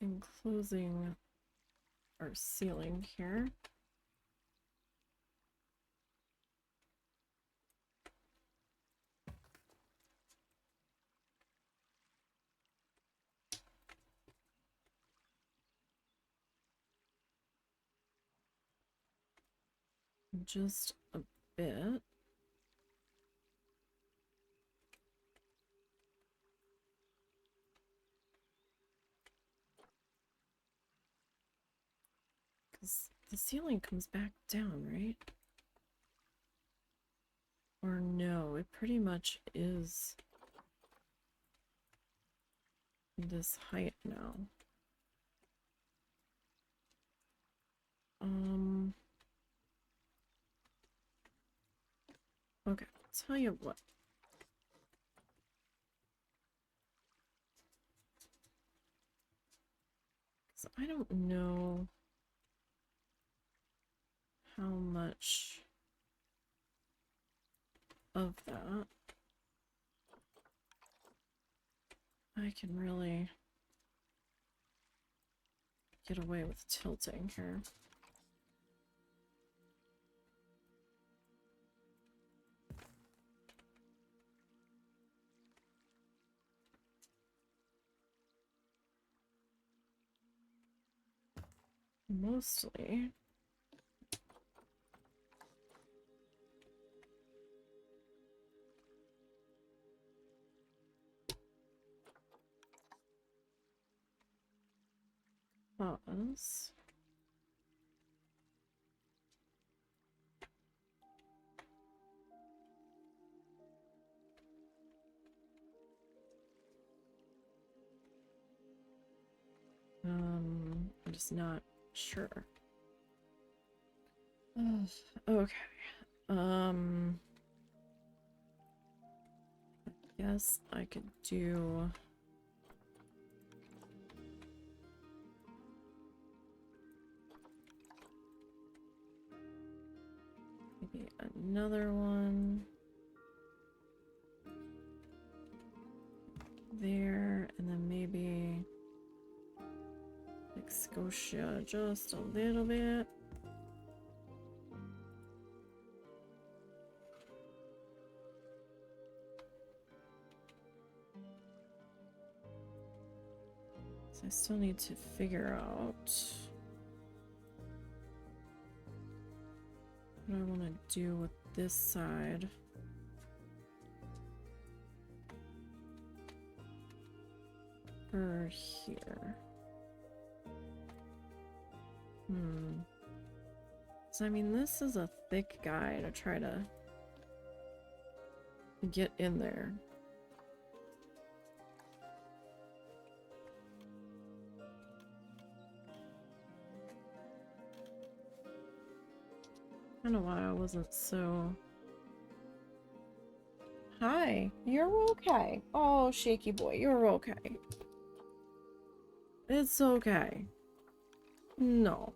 enclosing our ceiling here. Just a bit. Because the ceiling comes back down, right? Or no, it pretty much is this height now. Okay, I'll tell you what. Because I don't know how much of that I can really get away with tilting here. Mostly. Pause. I'm just not sure. Okay. I guess I could do maybe another one there, and then maybe like Scotia just a little bit. So I still need to figure out what I want to do with this side. Or here. So I mean, this is a thick guy to try to get in there. Kind of why I wasn't so... Hi, you're okay. Oh, shaky boy, you're okay. It's okay. No.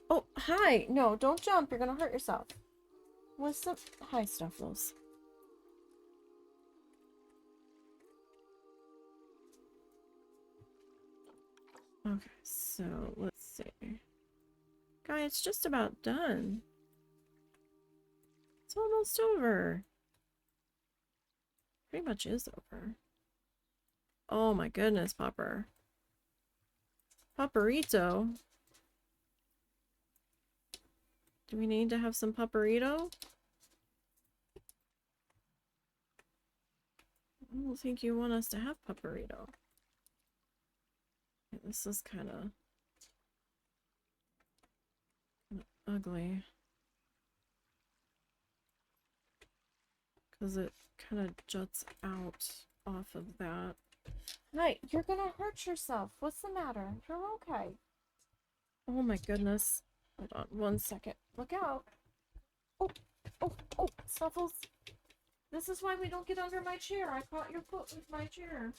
Oh, hi! No, don't jump, you're gonna hurt yourself. What's up? Hi, Snuffles. Okay, so let's see. Guy, it's just about done. It's almost over. Pretty much is over. Oh my goodness, Popper. Paparito? Do we need to have some paparito? I don't think you want us to have paparito. Okay, this is kind of ugly. Because it kind of juts out off of that. Hi, you're gonna hurt yourself. What's the matter? You're okay. Oh my goodness. Hold on 1 second. Look out. Oh, oh, oh, Snuffles. This is why we don't get under my chair. I caught your foot with my chair.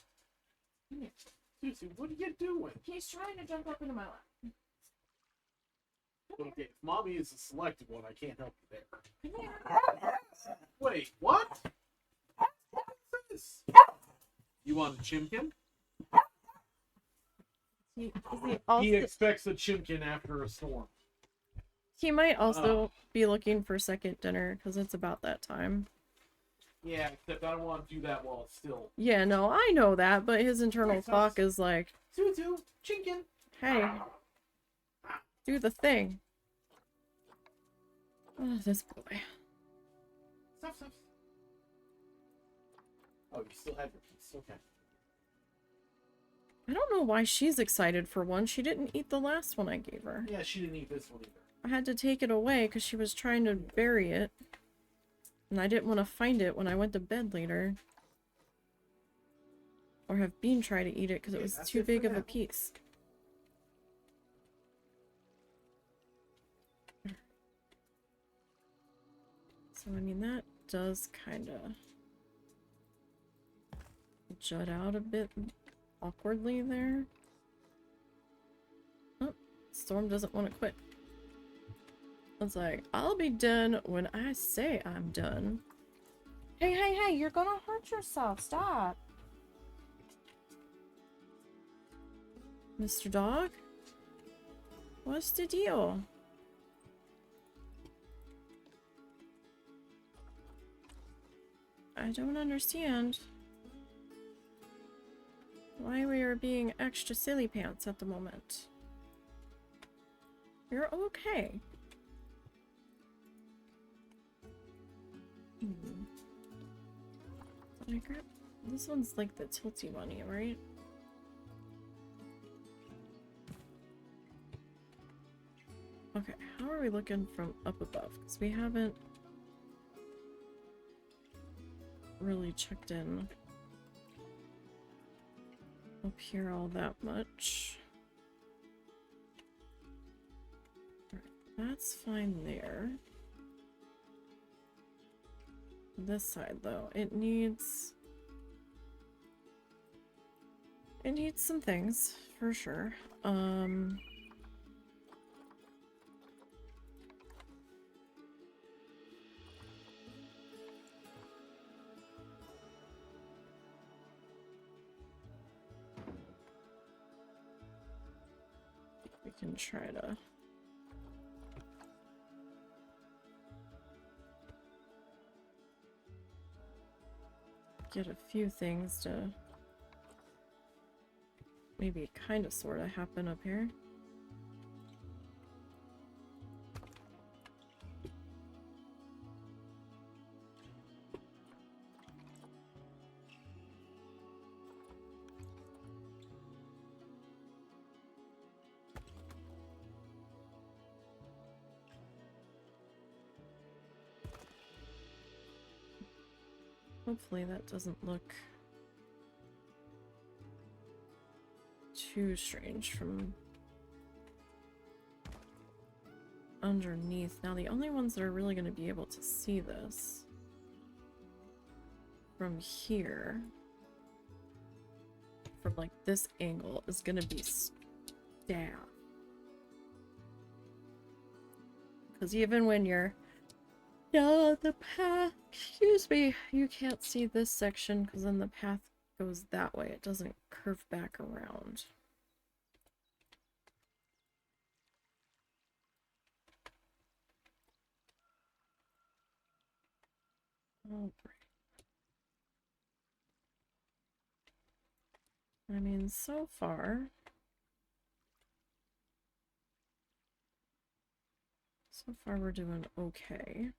Come here. Susie, what are you doing? He's trying to jump up into my lap. Okay, if mommy is a selected one, I can't help you there. Come here. Wait, what? What's this? You want a chimkin? He expects a chimkin after a storm. He might also be looking for second dinner because it's about that time. Yeah, except I don't want to do that while it's still. Yeah, no, I know that, but his internal talk is like, Tutu, chinkin. hey, do the thing. Oh, this boy. Stop. Oh, you still have your piece. Okay. I don't know why she's excited for one. She didn't eat the last one I gave her. Yeah, she didn't eat this one either. I had to take it away because she was trying to bury it. And I didn't want to find it when I went to bed later. Or have Bean try to eat it because it was too big of a piece. So, I mean, that does kind of jut out a bit awkwardly there. Oh, Storm doesn't want to quit. It's like, I'll be done when I say I'm done. Hey, you're gonna hurt yourself. Stop. Mr. Dog? What's the deal? I don't understand why we are being extra silly pants at the moment. You're okay. Did I grab... This one's like the tilty money, right? Okay, how are we looking from up above? Because we haven't really checked in up here all that much. Alright, that's fine there. This side though, it needs some things for sure. We can try to get a few things to maybe kind of sort of happen up here. Hopefully that doesn't look too strange from underneath. Now the only ones that are really going to be able to see this from here, from like this angle, is going to be staff. Because even when you're down the path, excuse me, you can't see this section because then the path goes that way. It doesn't curve back around. Alright. I mean, so far we're doing okay.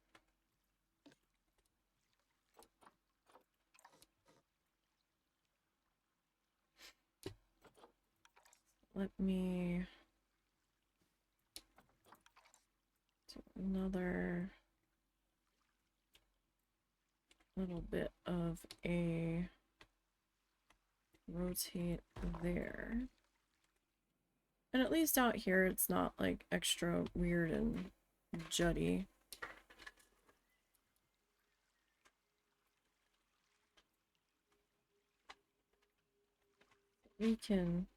Let me do another little bit of a rotate there. And at least out here it's not like extra weird and jutty. We can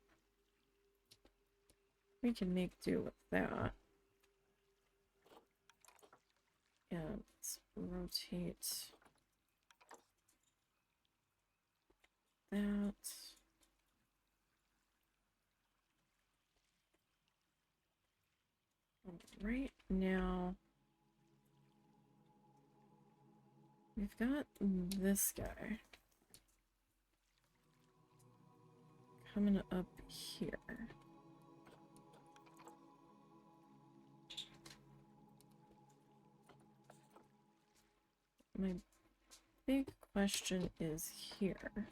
make do with that. And let's rotate that. Right now, we've got this guy coming up here. My big question is here.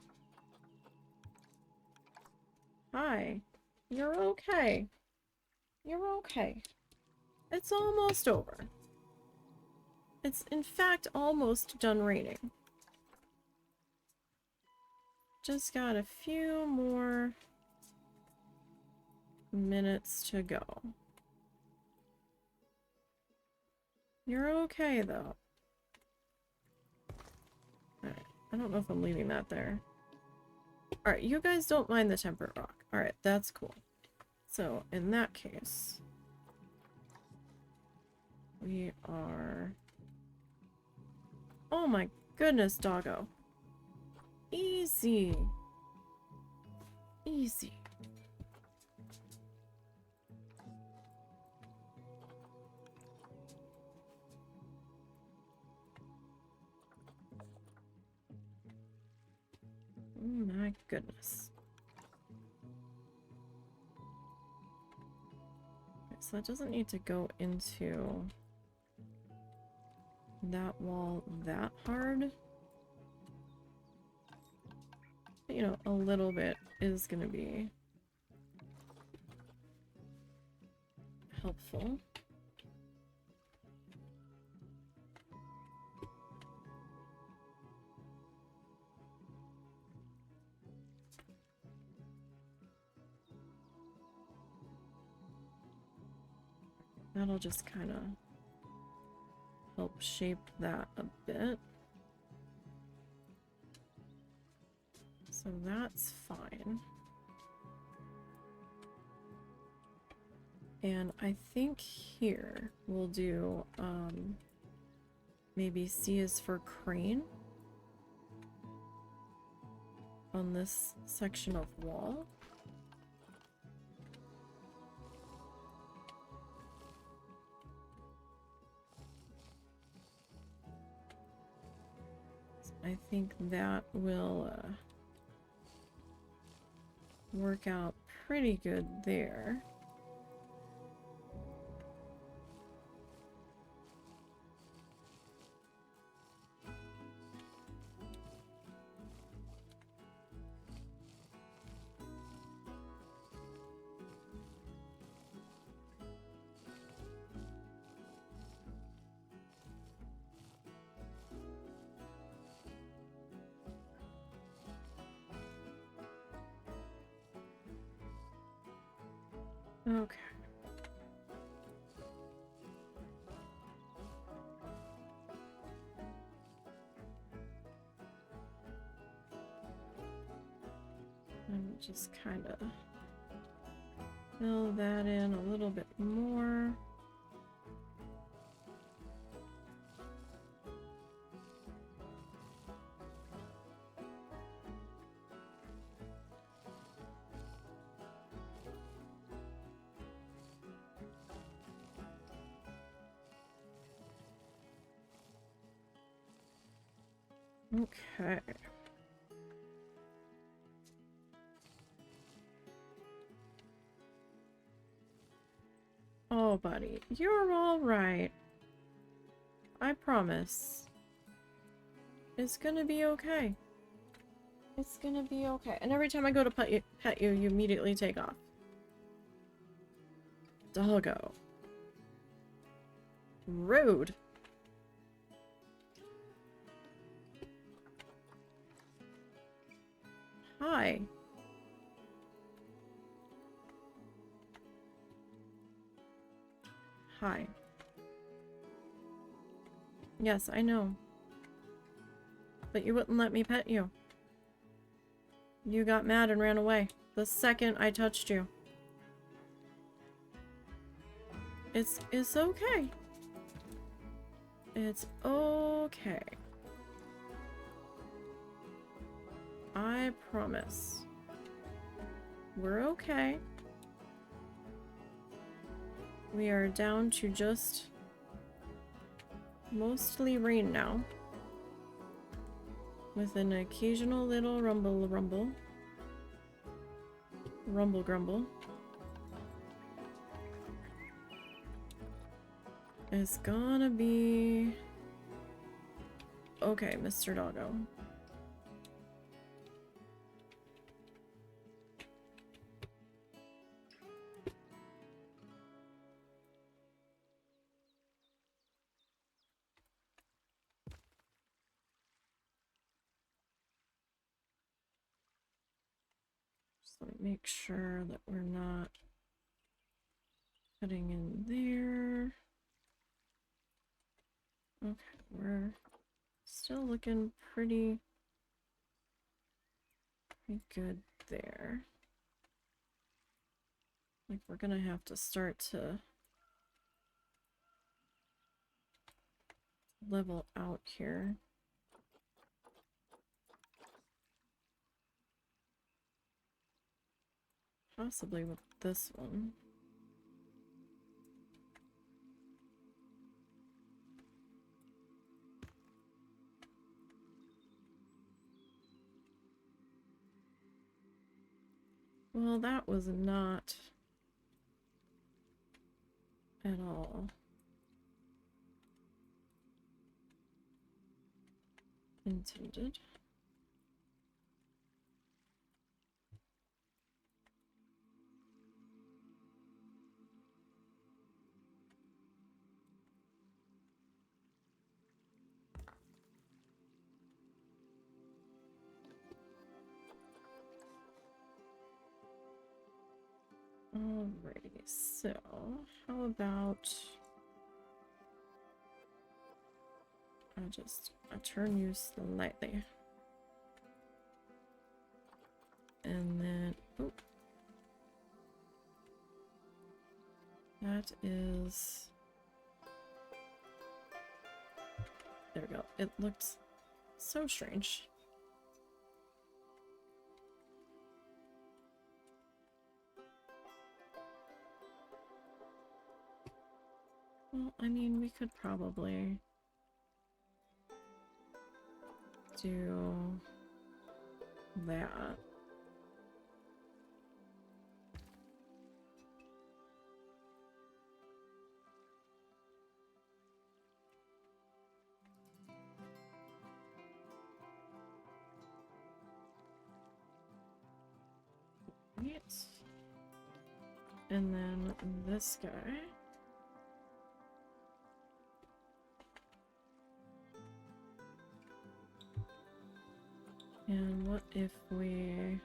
Hi, you're okay. You're okay. It's almost over. It's in fact almost done raining. Just got a few more minutes to go. You're okay though. Alright, I don't know if I'm leaving that there. Alright, you guys don't mind the temperate rock. Alright, that's cool. So, in that case, we are... Oh my goodness, doggo. Easy. Easy. Oh my goodness. Okay, so that doesn't need to go into that wall that hard. But, you know, a little bit is going to be helpful. That'll just kind of help shape that a bit. So that's fine. And I think here we'll do maybe C is for crane on this section of wall. I think that will work out pretty good there. Okay. just kind of fill that in a little bit more. Okay. Oh, buddy, you're all right. I promise. It's gonna be okay. It's gonna be okay. And every time I go to pet you, you immediately take off. Doggo. Rude. Hi. Hi. Yes, I know. But you wouldn't let me pet you. You got mad and ran away the second I touched you. It's okay. It's okay. I promise. We're okay. We are down to just mostly rain now. With an occasional little rumble. Rumble grumble. It's gonna be okay, Mr. Doggo. Just let me make sure that we're not cutting in there. Okay, we're still looking pretty good there. Like, we're gonna have to start to level out here. Possibly with this one. Well, that was not at all intended. Alrighty, so how about I turn you slightly. And then, oh, that is, there we go. It looked so strange. Well, I mean, we could probably do that. Right. And then this guy. And what if we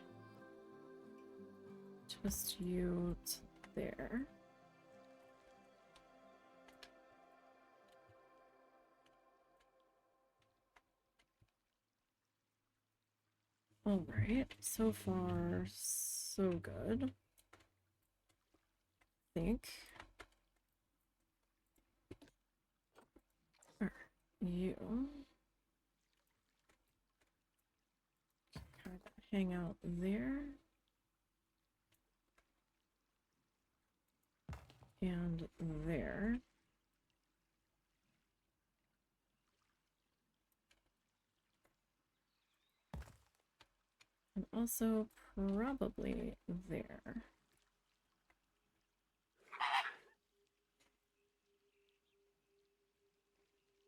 twist you to there? Alright, so far, so good. I think. You kind of hang out there. And there. And also probably there.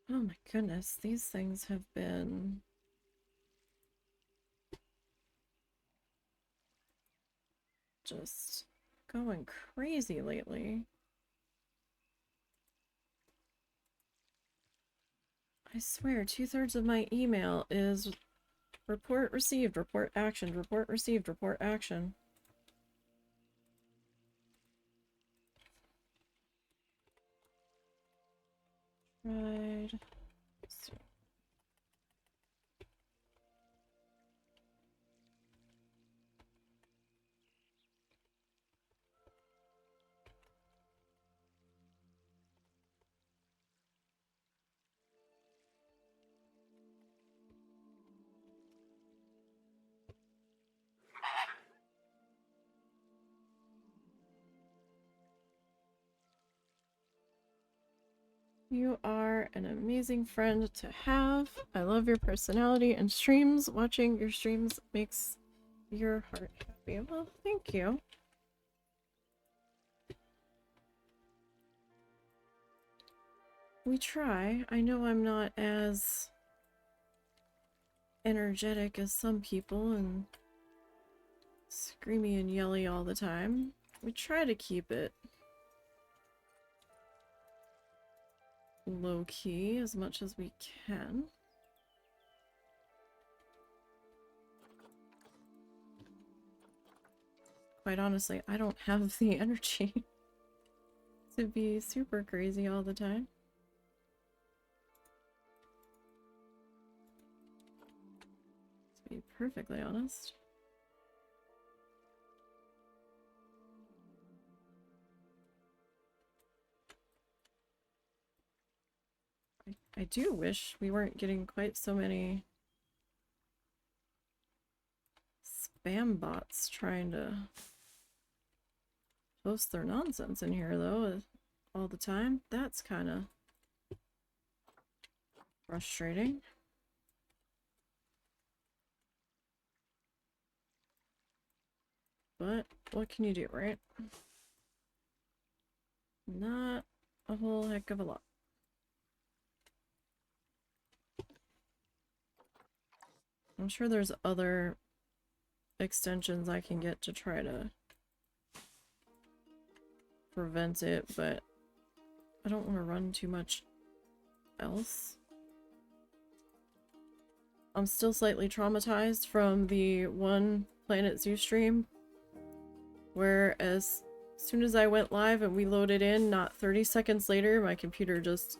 Oh my goodness, these things have been just going crazy lately. I swear, 2/3 of my email is report received, report action, report received, report action. Right. You are an amazing friend to have. I love your personality and streams. Watching your streams makes your heart happy. Well, thank you. We try. I know I'm not as energetic as some people and screamy and yelly all the time. We try to keep it low-key as much as we can. Quite honestly, I don't have the energy to be super crazy all the time. To be perfectly honest. I do wish we weren't getting quite so many spam bots trying to post their nonsense in here, though, all the time. That's kind of frustrating. But what can you do, right? Not a whole heck of a lot. I'm sure there's other extensions I can get to try to prevent it, but I don't want to run too much else. I'm still slightly traumatized from the one Planet Zoo stream, where as soon as I went live and we loaded in, not 30 seconds later, my computer just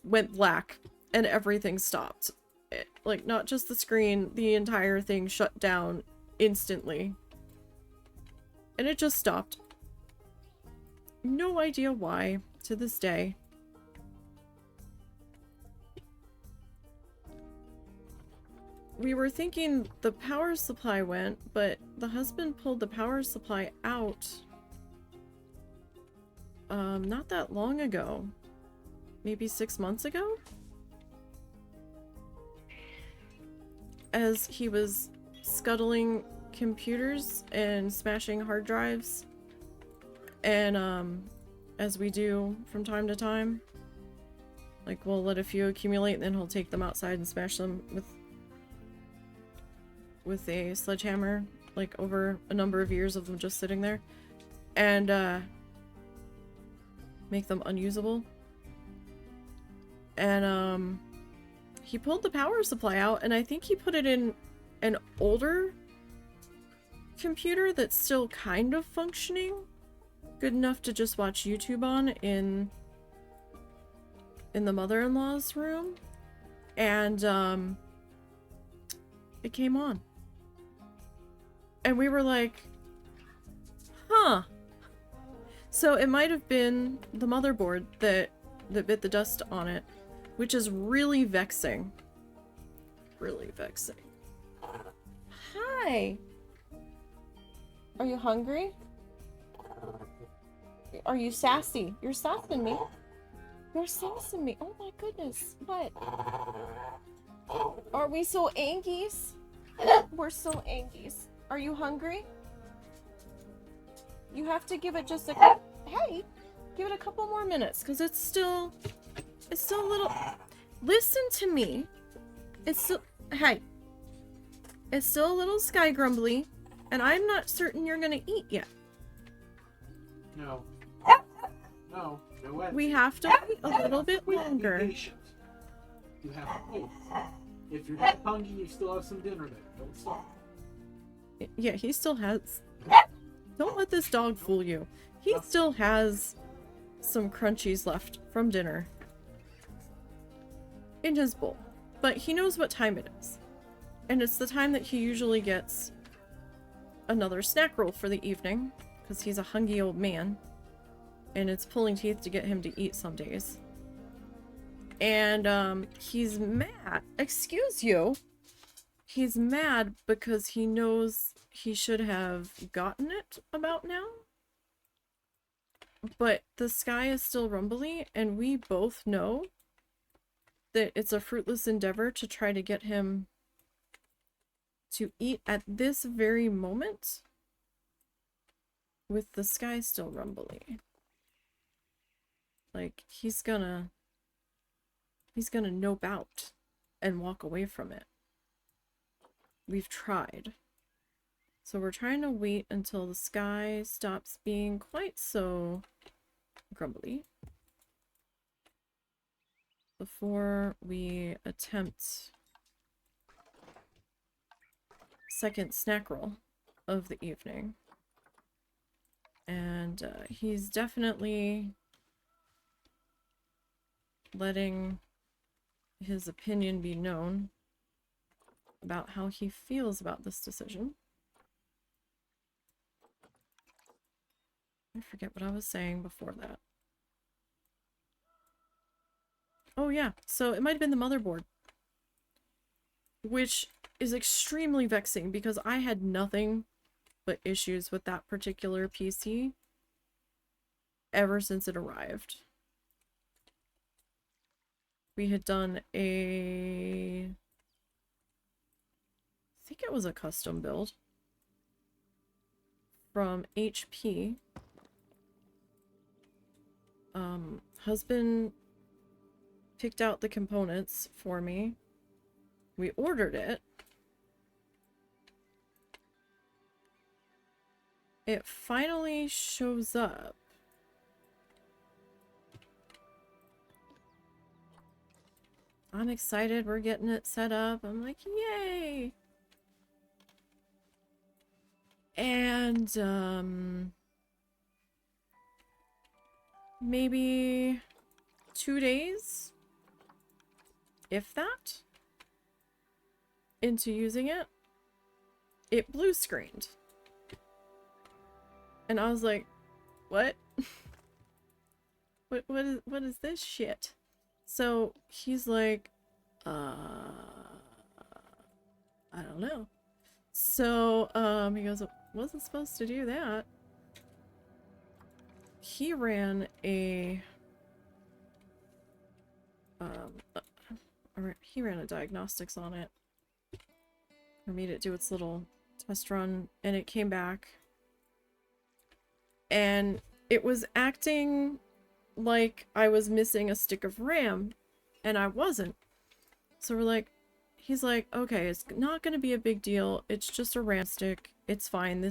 went black and everything stopped. Like, not just the screen, the entire thing shut down instantly. And it just stopped. No idea why, to this day. We were thinking the power supply went, but the husband pulled the power supply out not that long ago. Maybe 6 months ago? As he was scuttling computers and smashing hard drives. And as we do from time to time. Like, we'll let a few accumulate and then he'll take them outside and smash them with a sledgehammer, like over a number of years of them just sitting there, and make them unusable. And he pulled the power supply out, and I think he put it in an older computer that's still kind of functioning, good enough to just watch YouTube on in the mother-in-law's room. And it came on. And we were like, huh. So it might have been the motherboard that bit the dust on it, which is really vexing. Really vexing. Hi! Are you hungry? Are you sassy? You're sassing me. You're sassing me. Oh my goodness. What? Are we so angies? We're so angies. Are you hungry? You have to give it just a... Hey! Give it a couple more minutes, because it's still a little... Listen to me. It's still... Hey. It's still a little sky grumbly, and I'm not certain you're gonna eat yet. No. No. No way. We have to wait a little bit longer. Be patient. You have to wait. If you're not hungry, you still have some dinner there. Don't stop. Yeah, he still has... Don't let this dog fool you. He still has some crunchies left from dinner in his bowl. But he knows what time it is. And it's the time that he usually gets another snack roll for the evening, because he's a hungry old man. And it's pulling teeth to get him to eat some days. And, he's mad. Excuse you. He's mad because he knows he should have gotten it about now. But the sky is still rumbly, and we both know that it's a fruitless endeavor to try to get him to eat at this very moment with the sky still rumbly. Like, he's gonna nope out and walk away from it. We've tried. So we're trying to wait until the sky stops being quite so grumbly before we attempt second snack roll of the evening. And he's definitely letting his opinion be known about how he feels about this decision. I forget what I was saying before that. Oh yeah, so it might have been the motherboard. Which is extremely vexing because I had nothing but issues with that particular PC ever since it arrived. We had done I think it was a custom build from HP. Husband picked out the components for me. We ordered it. It finally shows up. I'm excited. We're getting it set up. I'm like, yay! And, maybe 2 days, if that, into using it, it blue screened. And I was like, what? What is this shit? So he's like, I don't know. So, he goes, wasn't supposed to do that. He ran a, he ran a diagnostics on it for me to do its little test run, and it came back. And it was acting like I was missing a stick of RAM, and I wasn't. So we're like, he's like, okay, it's not gonna be a big deal. It's just a RAM stick. It's fine.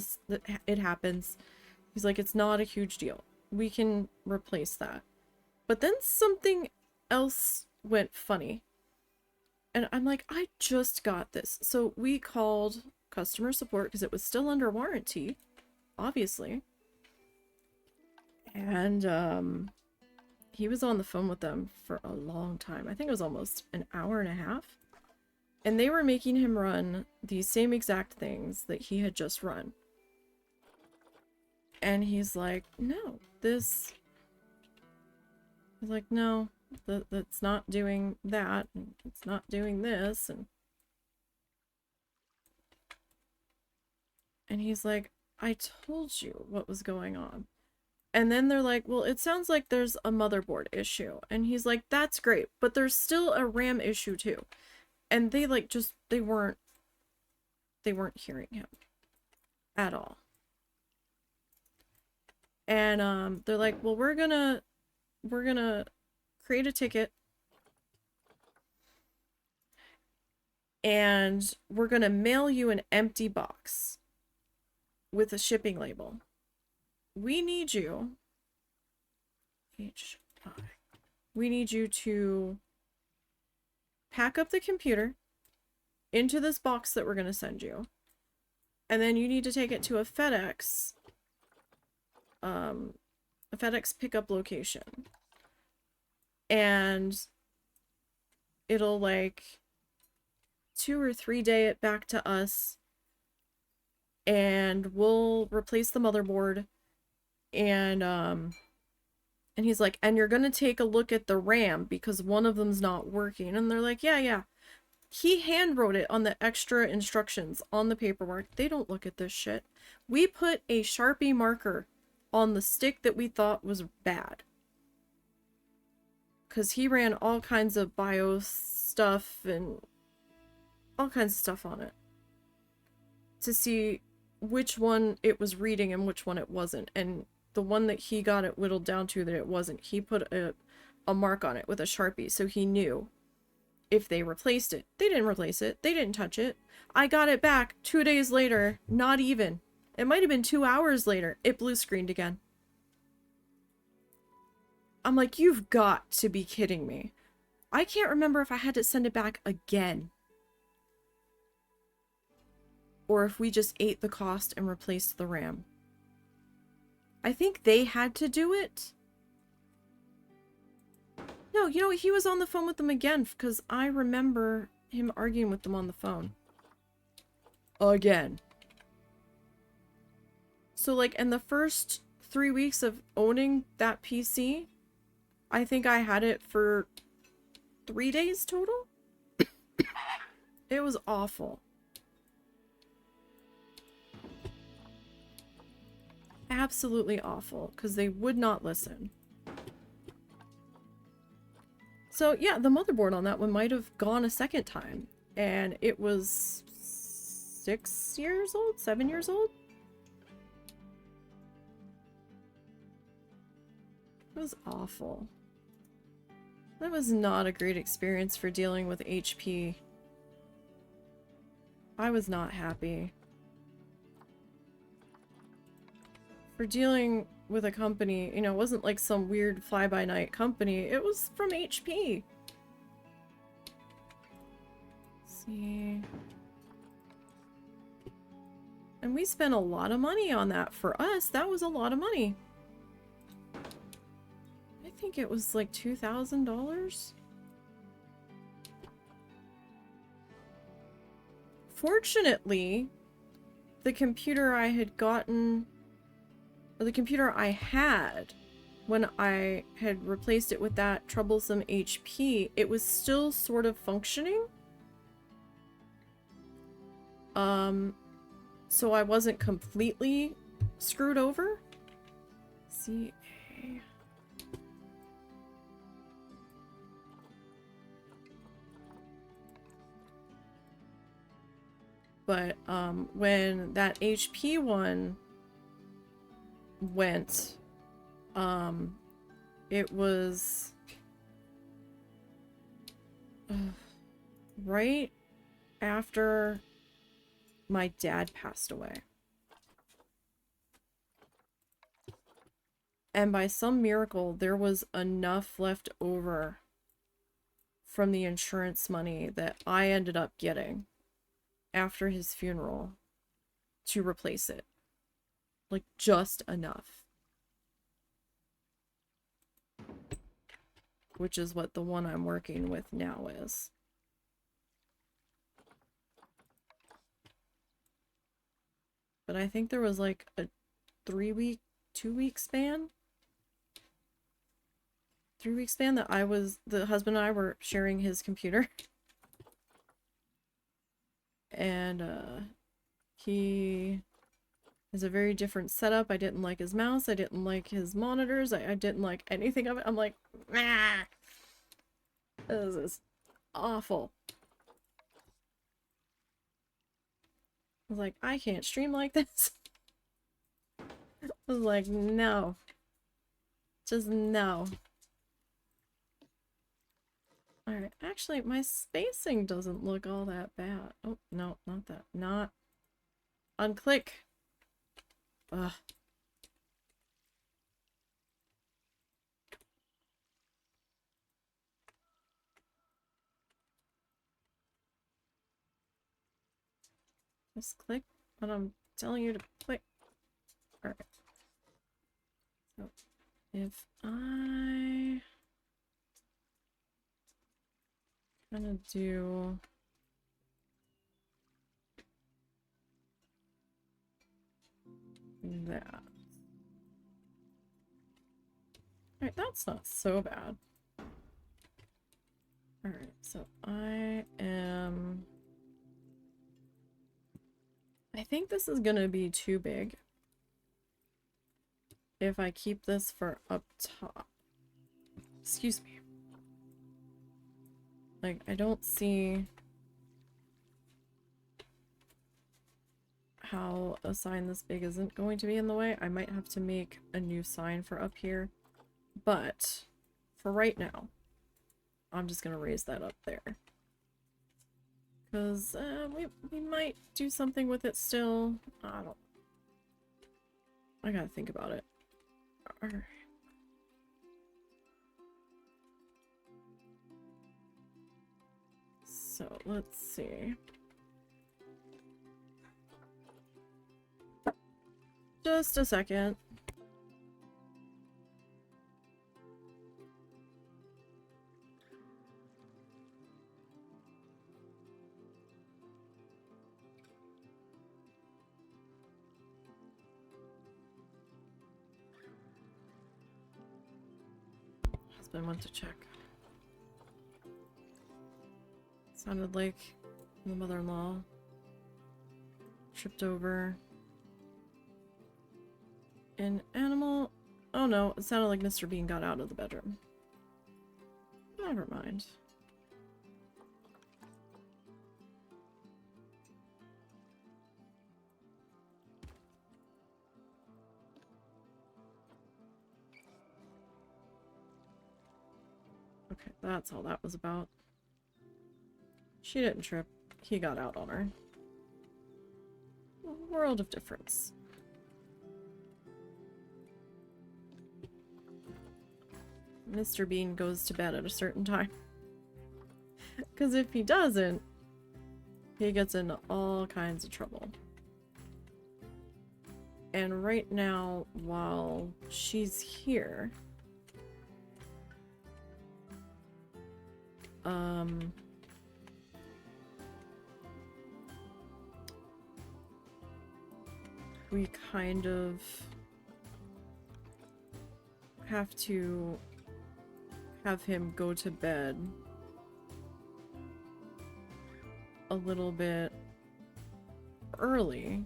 It happens. He's like, it's not a huge deal. We can replace that. But then something else went funny. And I'm like, I just got this. So we called customer support because it was still under warranty, obviously. And he was on the phone with them for a long time. I think it was almost an hour and a half. And they were making him run the same exact things that he had just run. And he's like, no, this... He's like, no, that's not doing that, and it's not doing this, and he's like, I told you what was going on. And then they're like, well, it sounds like there's a motherboard issue. And he's like, that's great, but there's still a RAM issue too. And they like just, they weren't hearing him at all. And they're like, well, we're gonna create a ticket and we're gonna mail you an empty box with a shipping label. We need you, we need you to pack up the computer into this box that we're going to send you. And then you need to take it to a FedEx pickup location. And it'll like 2 or 3 day it back to us. And we'll replace the motherboard. And he's like, and you're gonna take a look at the RAM because one of them's not working. And they're like, yeah. He hand wrote it on the extra instructions on the paperwork. They don't look at this shit. We put a Sharpie marker on the stick that we thought was bad. Because he ran all kinds of BIOS stuff and all kinds of stuff on it to see which one it was reading and which one it wasn't. And the one that he got it whittled down to that it wasn't, he put a mark on it with a Sharpie so he knew if they replaced it. They didn't replace it. They didn't touch it. I got it back 2 days later. Not even. It might have been 2 hours later. It blue screened again. I'm like, you've got to be kidding me. I can't remember if I had to send it back again. Or if we just ate the cost and replaced the RAM. I think they had to do it. No, you know, he was on the phone with them again because I remember him arguing with them on the phone. Again. So, like, in the first 3 weeks of owning that PC, I think I had it for 3 days total. It was awful. Absolutely awful, because they would not listen. So yeah, the motherboard on that one might have gone a second time, and it was 6 years old, 7 years old. It was awful. That was not a great experience for dealing with HP. I was not happy. For dealing with a company, you know, it wasn't like some weird fly-by-night company. It was from HP. Let's see. And we spent a lot of money on that. For us, that was a lot of money. I think it was like $2,000. Fortunately, the computer I had gotten, or the computer I had when I had replaced it with that troublesome HP, it was still sort of functioning. So I wasn't completely screwed over. CA. But when that HP one went, it was right after my dad passed away. And by some miracle, there was enough left over from the insurance money that I ended up getting after his funeral to replace it. Like, just enough. Which is what the one I'm working with now is. but I think there was like a 3-week, 2-week span. 3-week span that the husband and I were sharing his computer. And he has a very different setup. I didn't like his mouse. I didn't like his monitors. I didn't like anything of it. I'm like, nah, this is awful. I was like, I can't stream like this. I was like, no. Just no. Alright, actually, my spacing doesn't look all that bad. Oh, no, not that. Not. Unclick. Ugh. Just click what I'm telling you to click. Alright. So, if I kind of do that. Alright, that's not so bad. Alright, so I think this is gonna be too big if I keep this for up top. Excuse me. Like, I don't see how a sign this big isn't going to be in the way. I might have to make a new sign for up here, but for right now, I'm just gonna raise that up there. Because we might do something with it still. I gotta think about it. Alright. So, let's see. Just a second. Husband went to check. Sounded like the mother-in-law tripped over an animal. Oh no, it sounded like Mr. Bean got out of the bedroom. Never mind. Okay, that's all that was about. She didn't trip. He got out on her. A world of difference. Mr. Bean goes to bed at a certain time. Because if he doesn't, he gets into all kinds of trouble. And right now, while she's here, we kind of have to have him go to bed a little bit early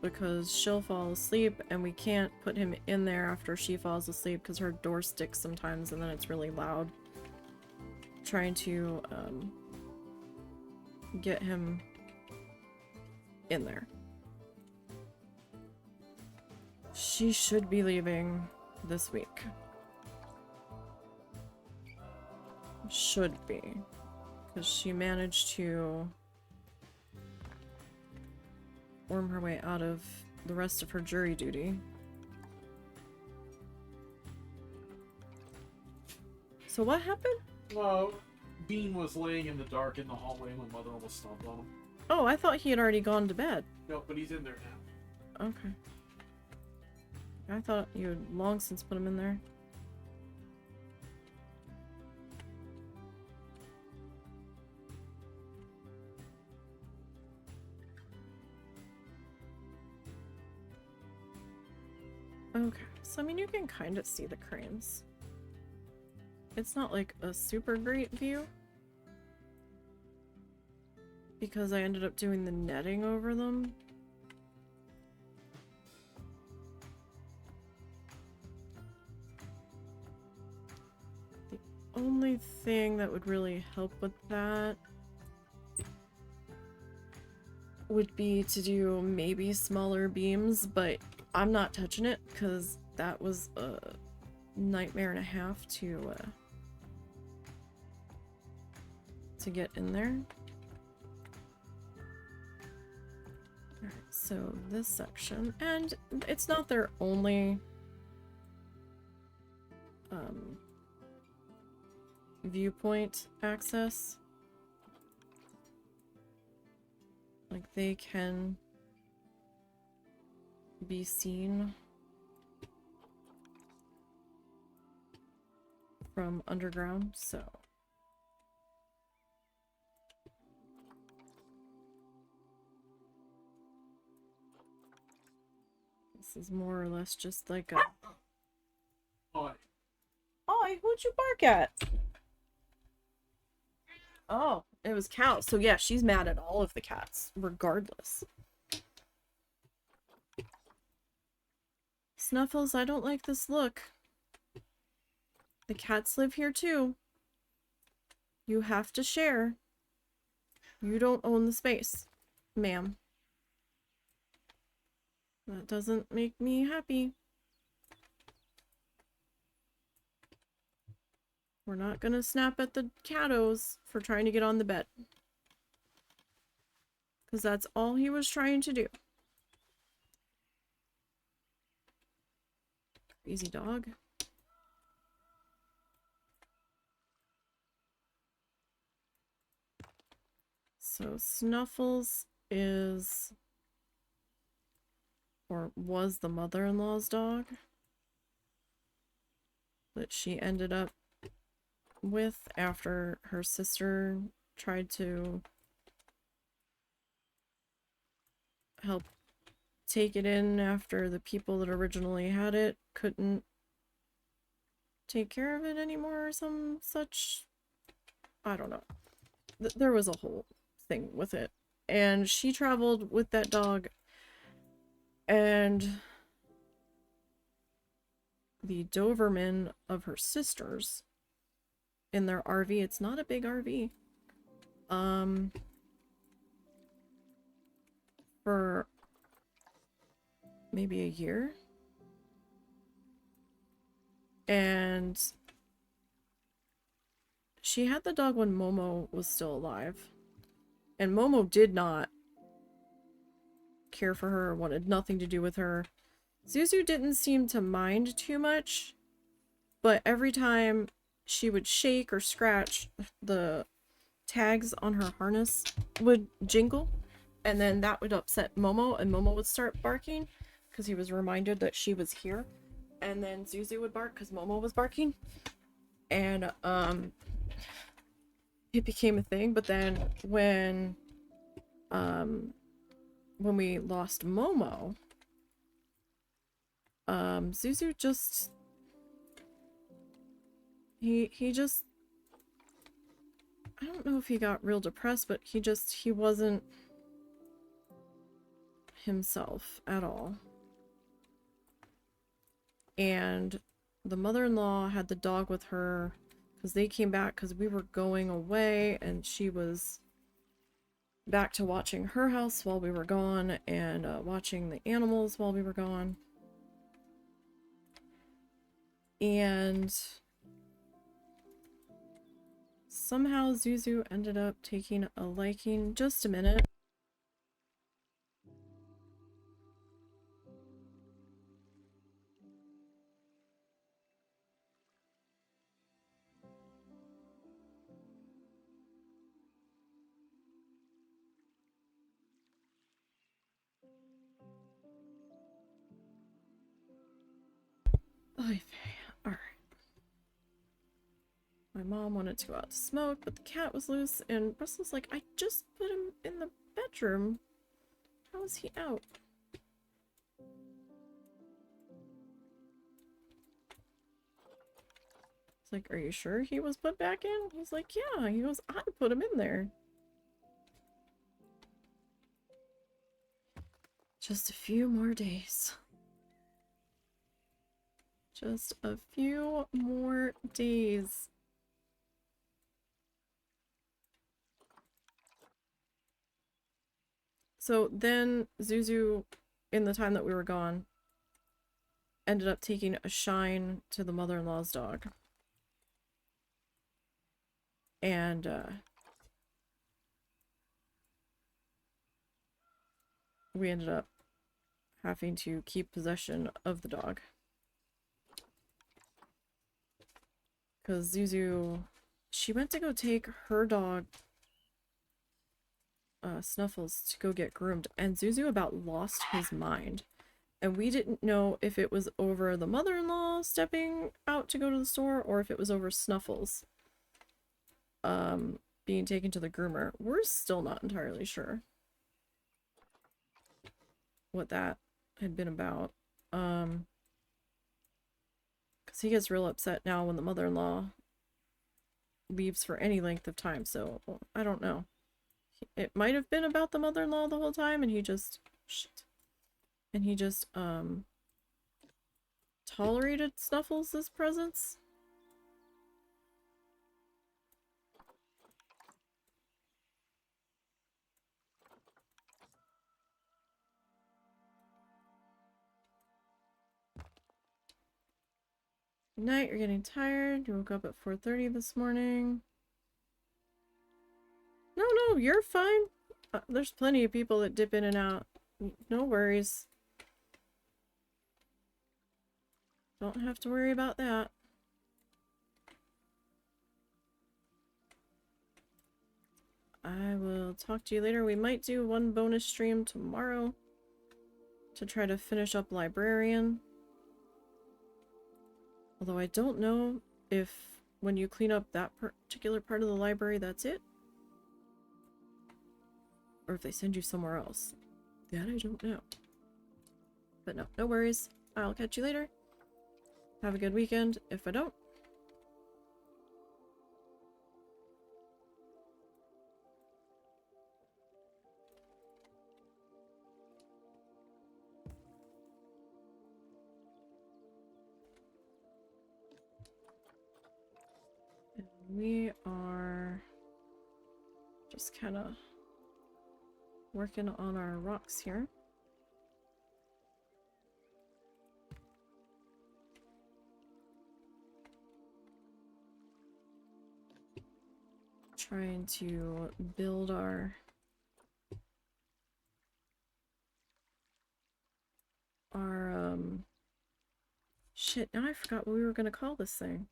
because she'll fall asleep and we can't put him in there after she falls asleep because her door sticks sometimes and then it's really loud. Trying to get him in there. She should be leaving this week. Should be. Because she managed to worm her way out of the rest of her jury duty. So what happened? Well, Bean was laying in the dark in the hallway when Mother almost stomped on him. Oh, I thought he had already gone to bed. No, but he's in there now. Okay. I thought you had long since put him in there. Okay, so I mean, you can kind of see the cranes. It's not like a super great view, because I ended up doing the netting over them. The only thing that would really help with that would be to do maybe smaller beams, but I'm not touching it because that was a nightmare and a half to get in there. Alright, so this section, and it's not their only viewpoint access. Like, they can be seen from underground, so this is more or less just like a... Hi. Oi, who'd you bark at? Oh, it was cows. So yeah, she's mad at all of the cats, regardless. Snuffles, I don't like this look. The cats live here too. You have to share. You don't own the space, ma'am. That doesn't make me happy. We're not gonna snap at the cattos for trying to get on the bed. Because that's all he was trying to do. Crazy dog. So Snuffles is, or was, the mother-in-law's dog that she ended up with after her sister tried to help take it in after the people that originally had it couldn't take care of it anymore or some such. I don't know. There was a whole thing with it. And she traveled with that dog, and the Doberman of her sisters in their RV. It's not a big RV. For maybe a year. And she had the dog when Momo was still alive. And Momo did not care for her, wanted nothing to do with her. Zuzu didn't seem to mind too much, but every time she would shake or scratch, the tags on her harness would jingle, and then that would upset Momo, and Momo would start barking because he was reminded that she was here. And then Zuzu would bark because Momo was barking, and it became a thing. But then when we lost Momo, Zuzu just he just, I don't know if he got real depressed, but he wasn't himself at all. And the mother-in-law had the dog with her because they came back because we were going away, and she was back to watching her house while we were gone, and watching the animals while we were gone. And somehow Zuzu ended up taking a liking. Just a minute. Alright. My mom wanted to go out to smoke, but the cat was loose, and Russell's like, I just put him in the bedroom. How is he out? It's like, are you sure he was put back in? He's like, yeah. He goes, I put him in there. Just a few more days. Just a few more days. So then Zuzu, in the time that we were gone, ended up taking a shine to the mother-in-law's dog. And, we ended up having to keep possession of the dog. Because Zuzu, she went to go take her dog, Snuffles, to go get groomed, and Zuzu about lost his mind. And we didn't know if it was over the mother-in-law stepping out to go to the store, or if it was over Snuffles being taken to the groomer. We're still not entirely sure what that had been about. Because he gets real upset now when the mother-in-law leaves for any length of time, so I don't know. It might have been about the mother-in-law the whole time, and he just tolerated Snuffles' presence. Good night, you're getting tired. You woke up at 4:30 this morning. No, you're fine. There's plenty of people that dip in and out. No worries. Don't have to worry about that. I will talk to you later. We might do one bonus stream tomorrow to try to finish up Librarian. Although I don't know if when you clean up that particular part of the library, that's it. Or if they send you somewhere else. That I don't know. But no worries. I'll catch you later. Have a good weekend if I don't. And we are just kind of working on our rocks here. Trying to build our shit, now I forgot what we were gonna call this thing.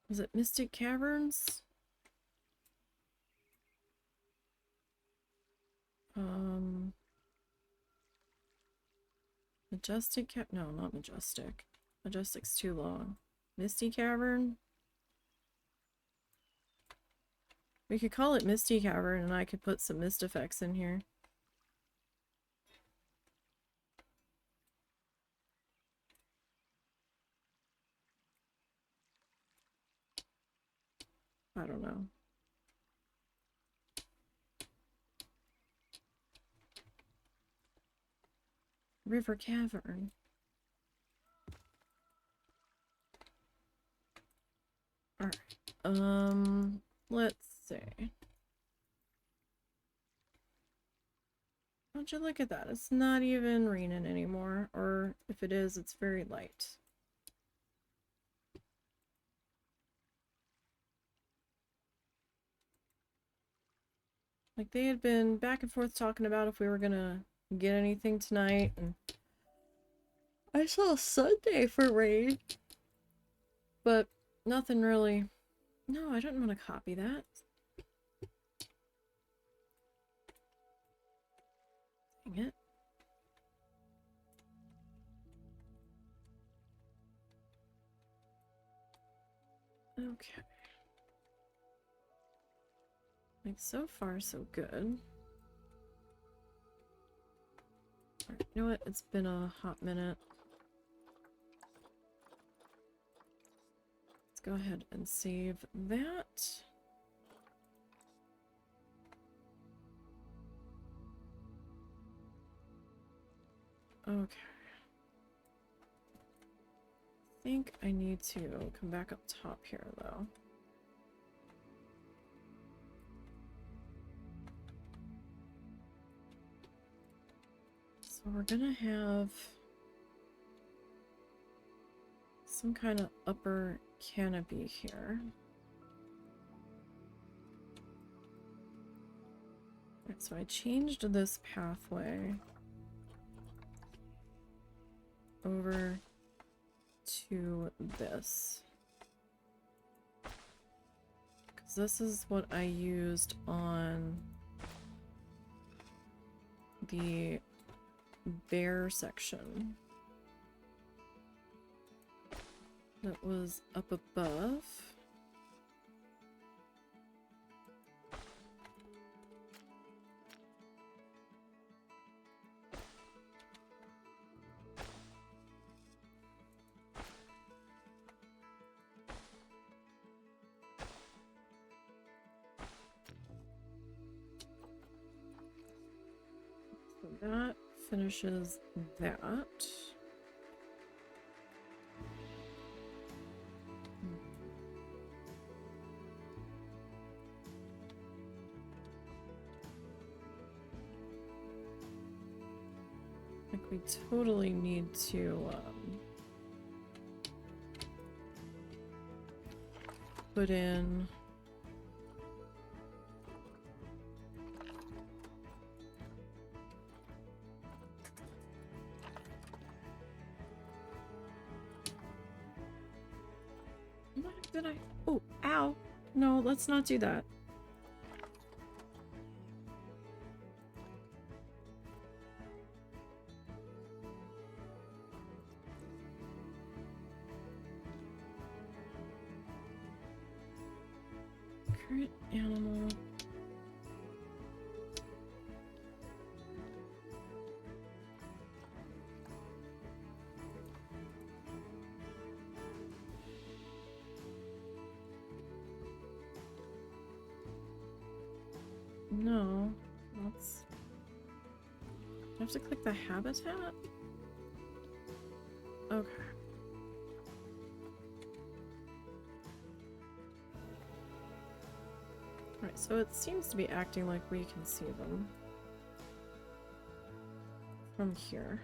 Was it Mystic Caverns? Majestic no, not Majestic. Majestic's too long. Misty Cavern? We could call it Misty Cavern and I could put some mist effects in here. I don't know. River Cavern. Alright. Let's see. How'd you look at that? It's not even raining anymore. Or if it is, it's very light. Like, they had been back and forth talking about if we were gonna get anything tonight, and I saw Sunday for rain, but nothing really. No, I don't want to copy that. Dang it. Okay. Like, so far, so good. Alright, you know what? It's been a hot minute. Let's go ahead and save that. Okay. I think I need to come back up top here, though. So we're gonna have some kind of upper canopy here. Right, so I changed this pathway over to this. Because this is what I used on the bear section that was up above. So that finishes that. Like we totally need to put in what did I? Oh, ow! No, let's not do that. Current animal. No, that's... I have to click the habitat? Okay. Alright, so it seems to be acting like we can see them from here.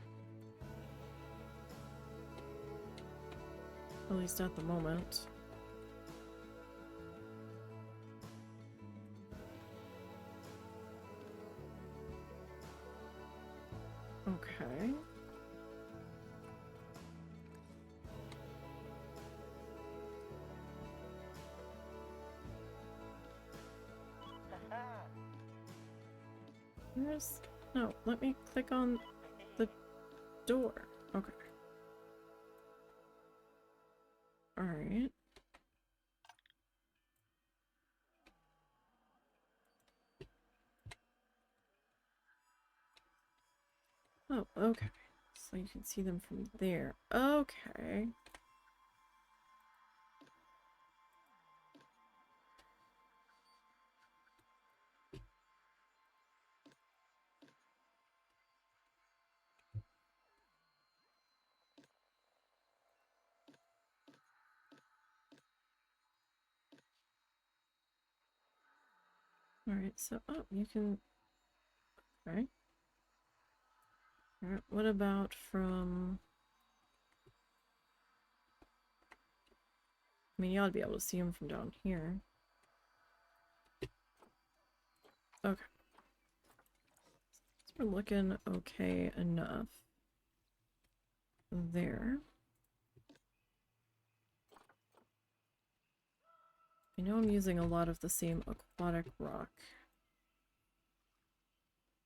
At least at the moment. Okay. Where's... No, let me click on the door. Okay. Alright. Oh, okay. So you can see them from there. Okay. Alright, so, oh, you can... Okay. Alright, what about from... I mean, you ought to be able to see them from down here. Okay. So we're looking okay enough. There. I know I'm using a lot of the same aquatic rock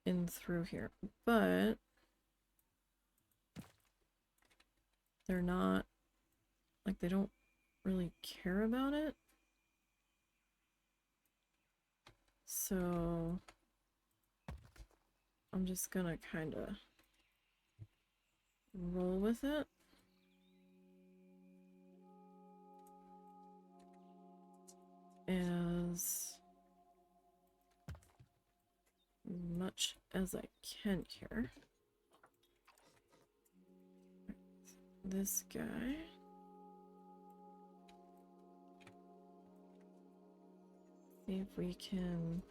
in through here, but they're not, like, they don't really care about it. So I'm just gonna kind of roll with it. As much as I can here. This guy. See if we can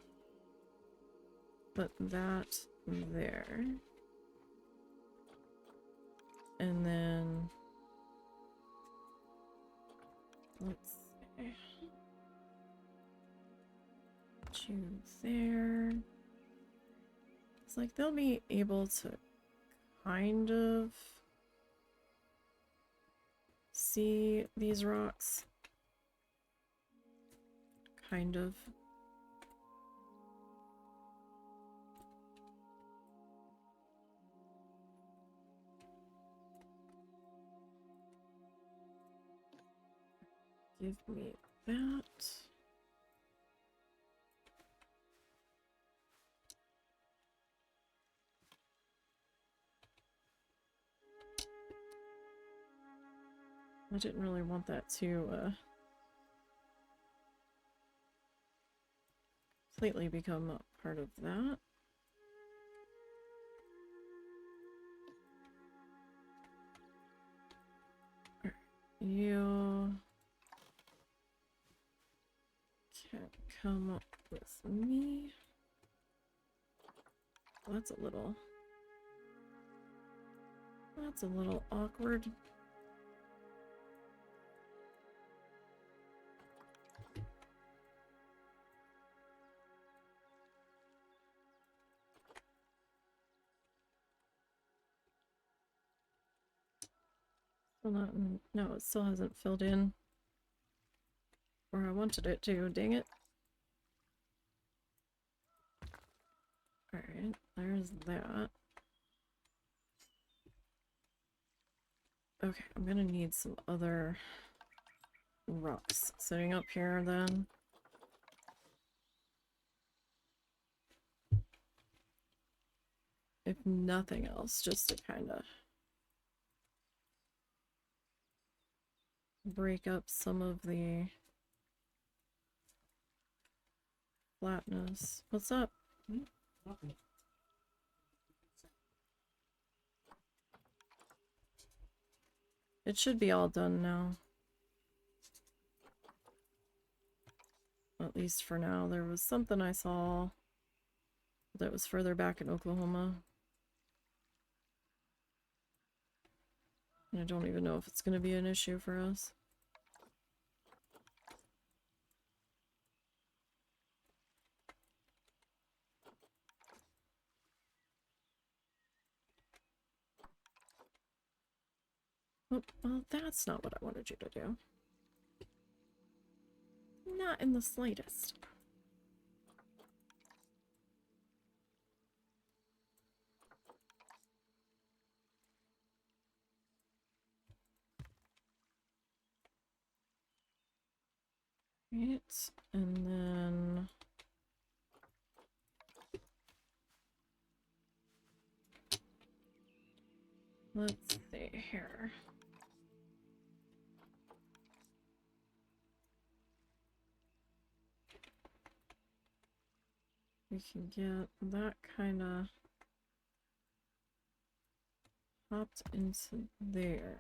put that there. And then let's see. Choose there. It's like they'll be able to kind of see these rocks. Kind of. Give me that. I didn't really want that to completely become a part of that. You can't come up with me. That's a little awkward. Still not, no, it still hasn't filled in where I wanted it to, dang it. Alright, there's that. Okay, I'm gonna need some other rocks sitting up here then. If nothing else, just to kind of break up some of the flatness. What's up? Nothing. It should be all done now. At least for now. There was something I saw that was further back in Oklahoma. And I don't even know if it's going to be an issue for us. Oh, well, that's not what I wanted you to do. Not in the slightest. Right, and then let's see here. We can get that kind of popped into there.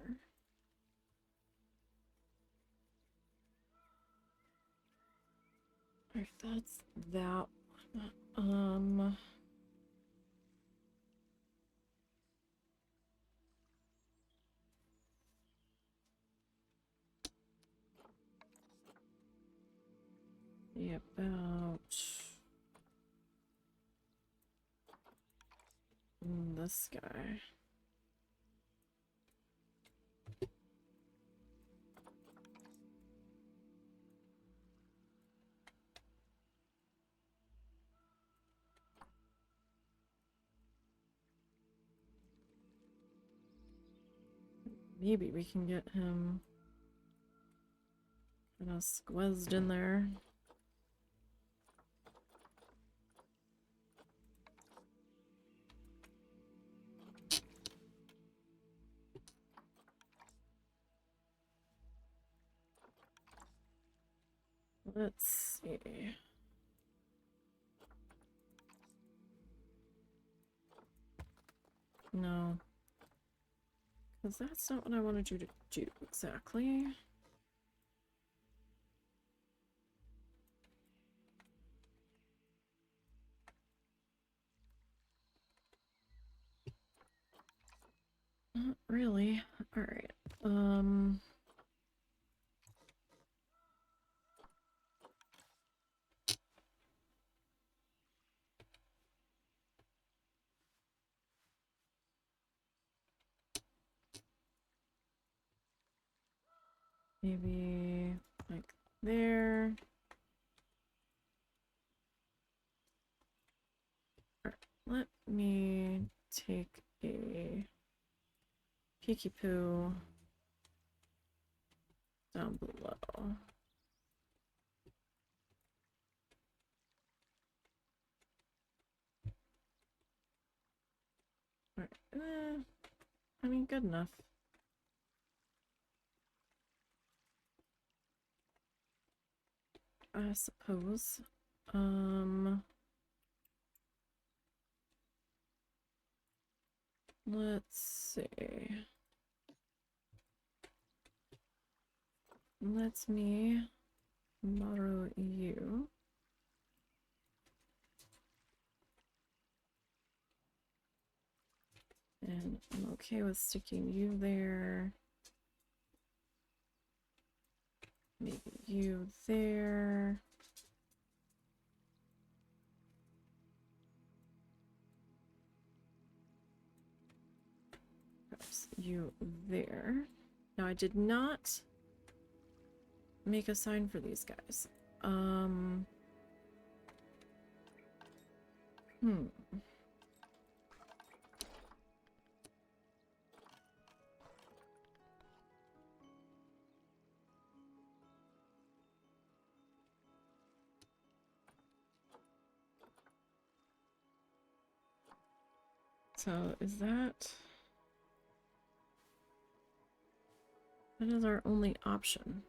Alright, that's that one. Yeah, about this guy. Maybe we can get him kind of squeezed in there. Let's see. No. Because that's not what I wanted you to do exactly. Not really. Alright. Maybe like there. Alright, let me take a peeky poo down below. Alright, I mean, good enough. I suppose. Let's see. Let me borrow you. And I'm okay with sticking you there. Maybe you there. Perhaps you there. Now I did not make a sign for these guys. So is that is our only option?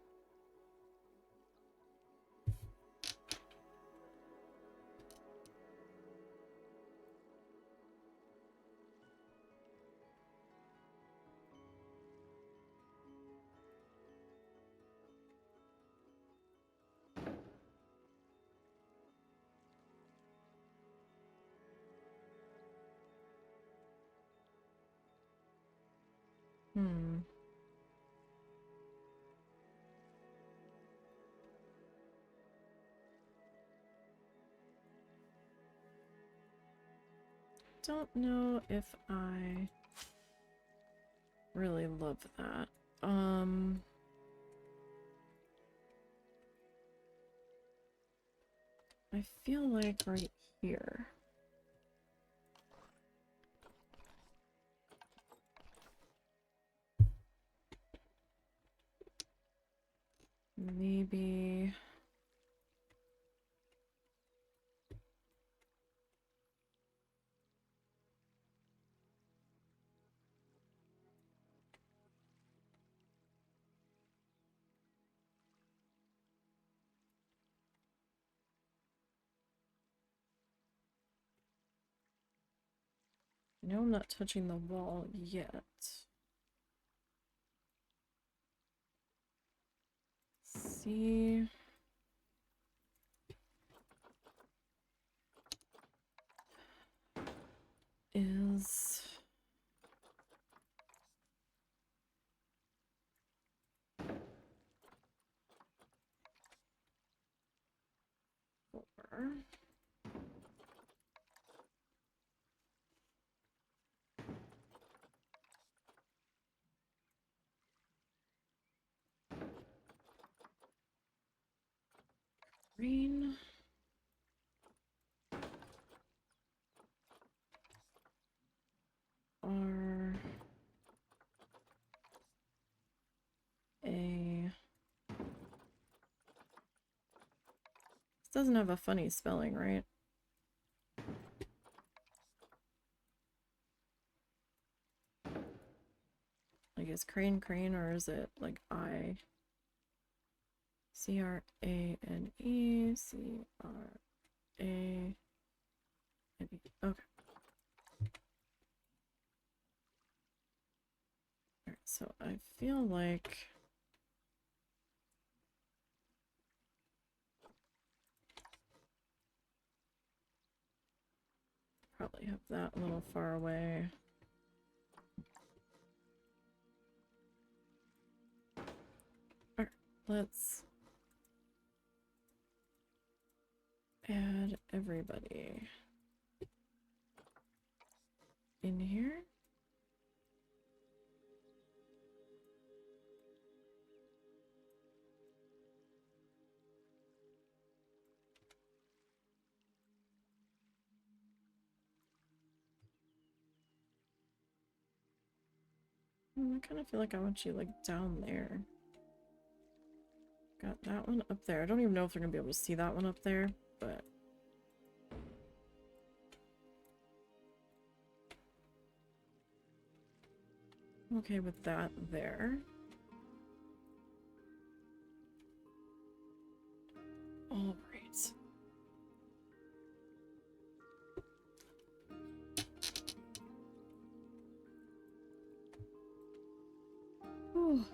Don't know if I really love that. I feel like right here. Maybe. I know I'm not touching the wall yet. See. Is four. Green. R. A. This doesn't have a funny spelling, right? Like, is crane crane or is it like I? C-R-A-N-E, C-R-A-N-E. Okay. Alright, so I feel like probably have that a little far away. Alright, let's add everybody in here. I kind of feel like I want you like down there. Got that one up there. I don't even know if they're gonna be able to see that one up there, but I'm okay with that there. All right. Whew.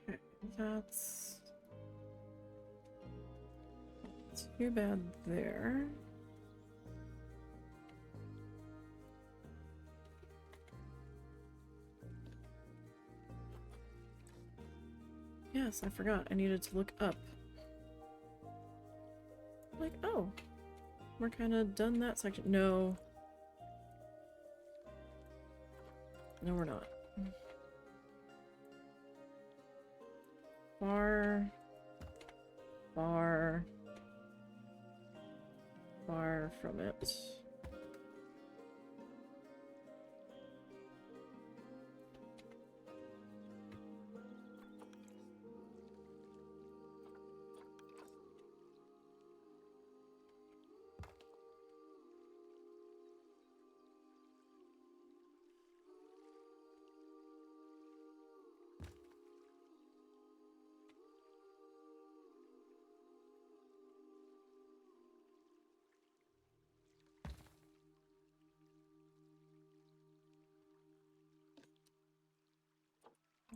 Okay, that's too bad there. Yes, I forgot. I needed to look up. Like, oh, we're kind of done that section. No. No, we're not. Far, far, far from it.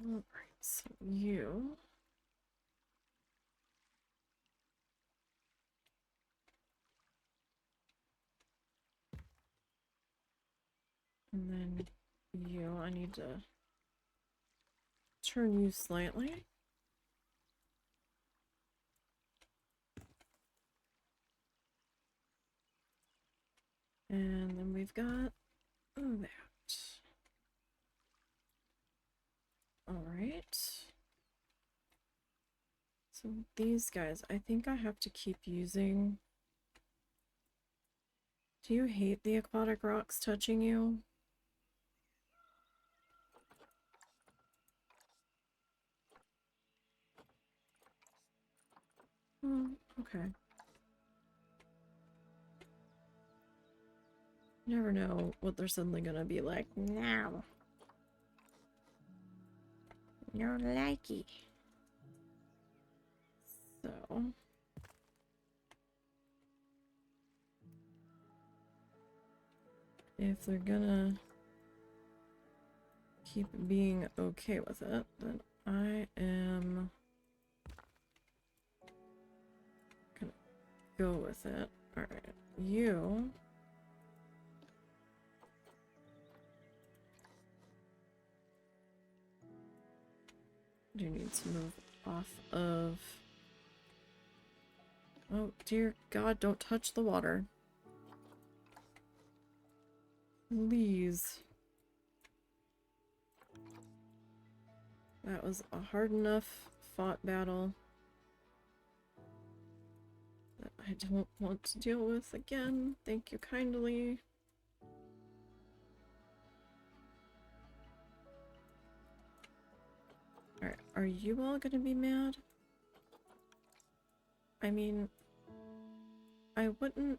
Alright, so you... And then you, I need to turn you slightly. And then we've got that. Alright. So these guys, I think I have to keep using... Do you hate the aquatic rocks touching you? Oh, okay. You never know what they're suddenly gonna be like. No. No likey. So... if they're gonna keep being okay with it, then I am gonna go with it. Alright, you... do need to move off of... oh dear God, don't touch the water. Please. That was a hard enough fought battle that I don't want to deal with again. Thank you kindly. Alright, are you all gonna be mad? I mean, I wouldn't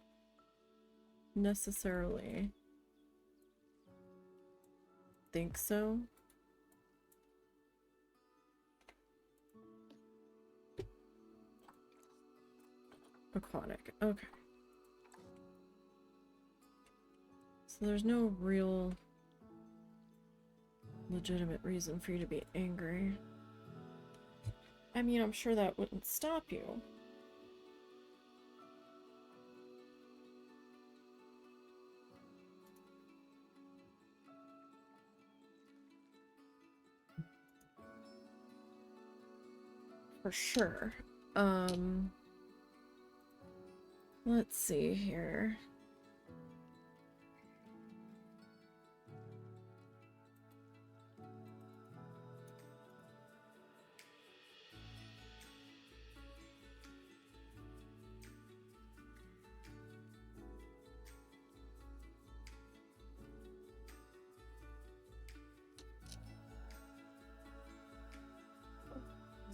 necessarily think so. Aquatic, okay. So there's no real legitimate reason for you to be angry. I mean, I'm sure that wouldn't stop you. For sure. Let's see here.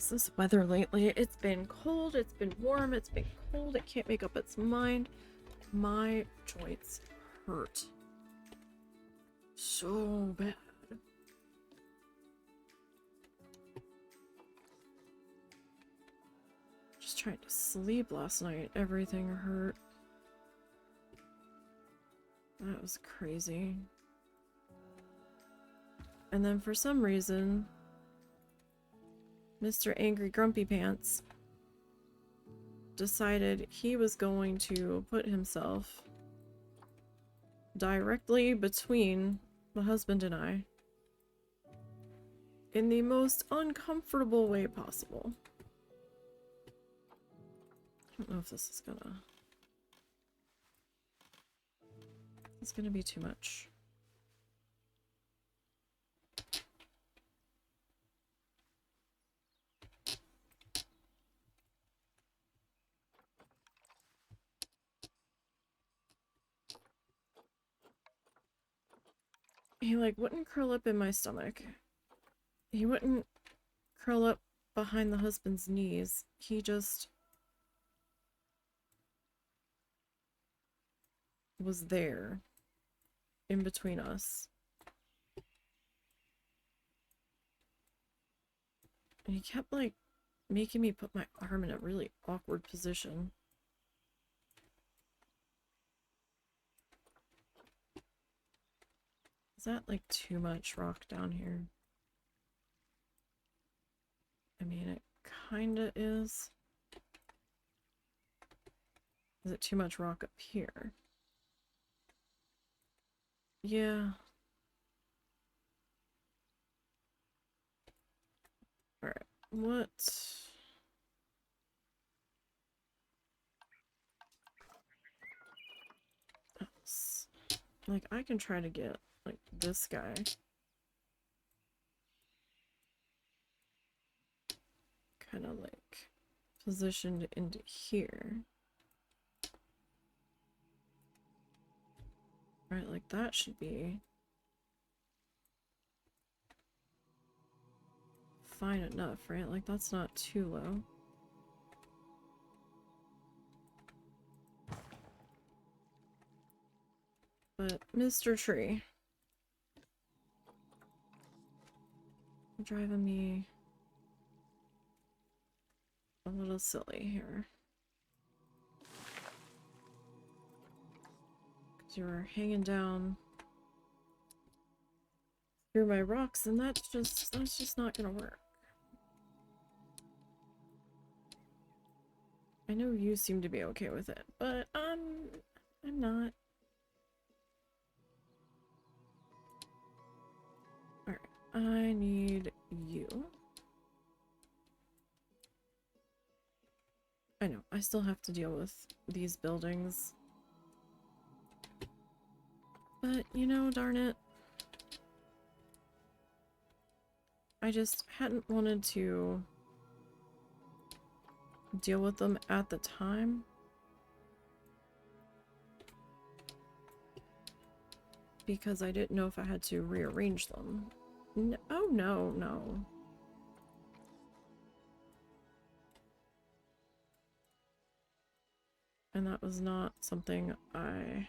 This weather lately, it's been cold, it's been warm, it's been cold, it can't make up its mind. My joints hurt so bad. Just trying to sleep last night, everything hurt. That was crazy. And then for some reason, Mr. Angry Grumpy Pants decided he was going to put himself directly between the husband and I in the most uncomfortable way possible. I don't know if this is gonna... It's gonna be too much. He like wouldn't curl up in my stomach. He wouldn't curl up behind the husband's knees. He just was there in between us. And he kept like making me put my arm in a really awkward position. Is that like too much rock down here? I mean, it kinda is. Is it too much rock up here? Yeah. Alright, what? Else? Like, I can try to get, like, this guy. Kind of, like, positioned into here. Right, like, that should be fine enough, right? Like, that's not too low. But, Mr. Tree, you're driving me a little silly here. Because you were hanging down through my rocks, and that's just not gonna work. I know you seem to be okay with it, but I'm not. Alright, I need you. I know, I still have to deal with these buildings. But, you know, darn it. I just hadn't wanted to deal with them at the time. Because I didn't know if I had to rearrange them. Oh, no, no. And that was not something I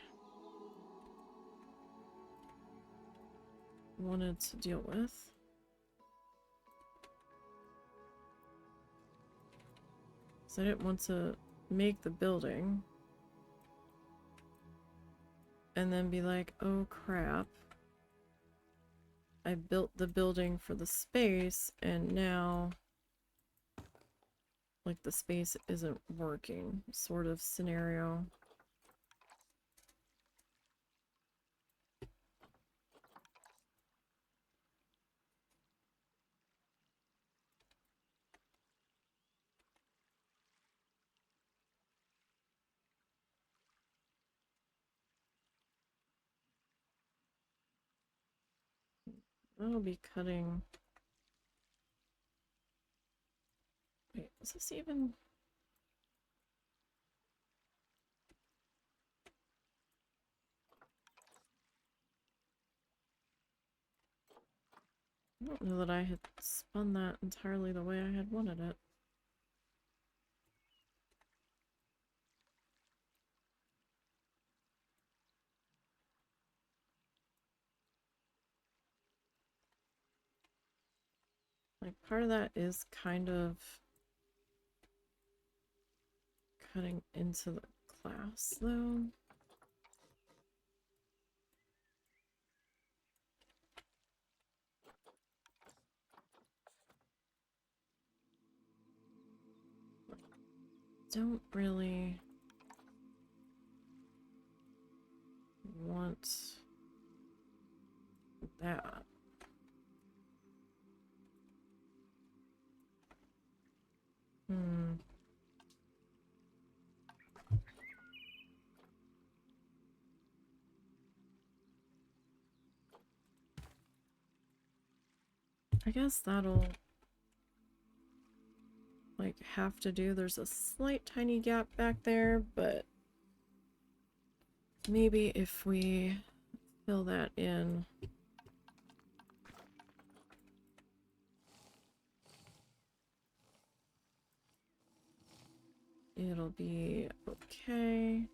wanted to deal with. So I didn't want to make the building and then be like, oh crap, I built the building for the space and now like the space isn't working sort of scenario. I'll be cutting. Wait, is this even? I don't know that I had spun that entirely the way I had wanted it. Like, part of that is kind of cutting into the class, though. Don't really want that. I guess that'll like have to do. There's a slight tiny gap back there, but maybe if we fill that in. It'll be okay.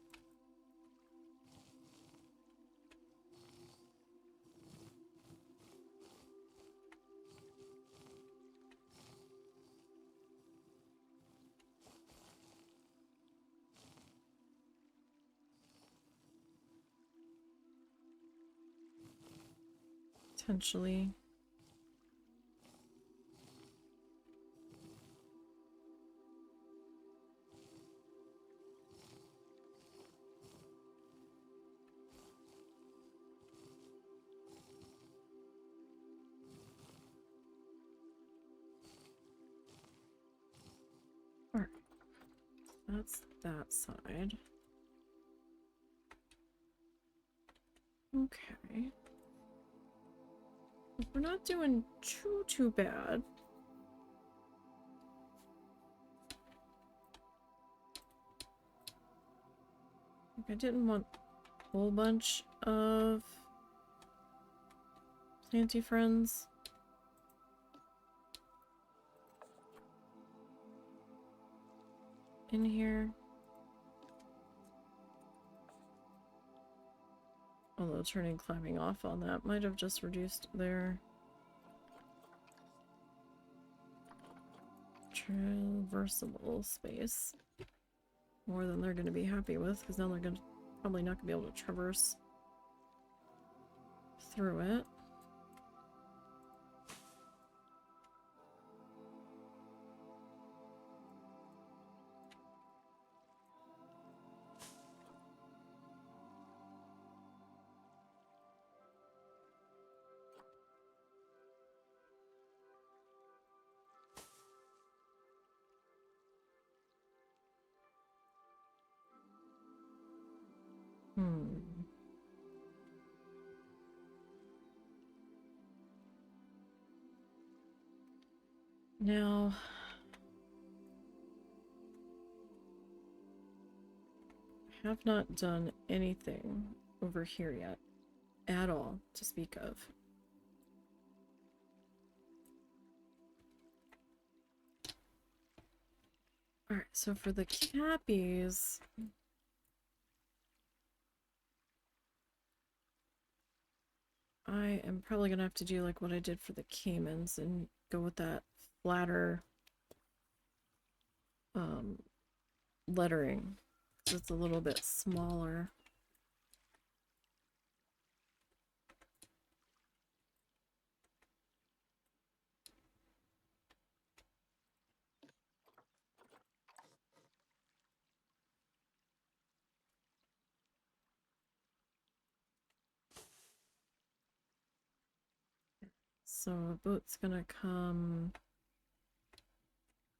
Potentially. Alright. That's that side. Okay. We're not doing too bad. I didn't want a whole bunch of planty friends. In here. Although turning climbing off on that might have just reduced their traversable space more than they're going to be happy with, because now they're going to probably not going to be able to traverse through it. Now, I have not done anything over here yet, at all, to speak of. Alright, so for the cappies, I am probably gonna have to do like what I did for the Caymans and go with that flatter lettering. It's a little bit smaller. So a boat's gonna come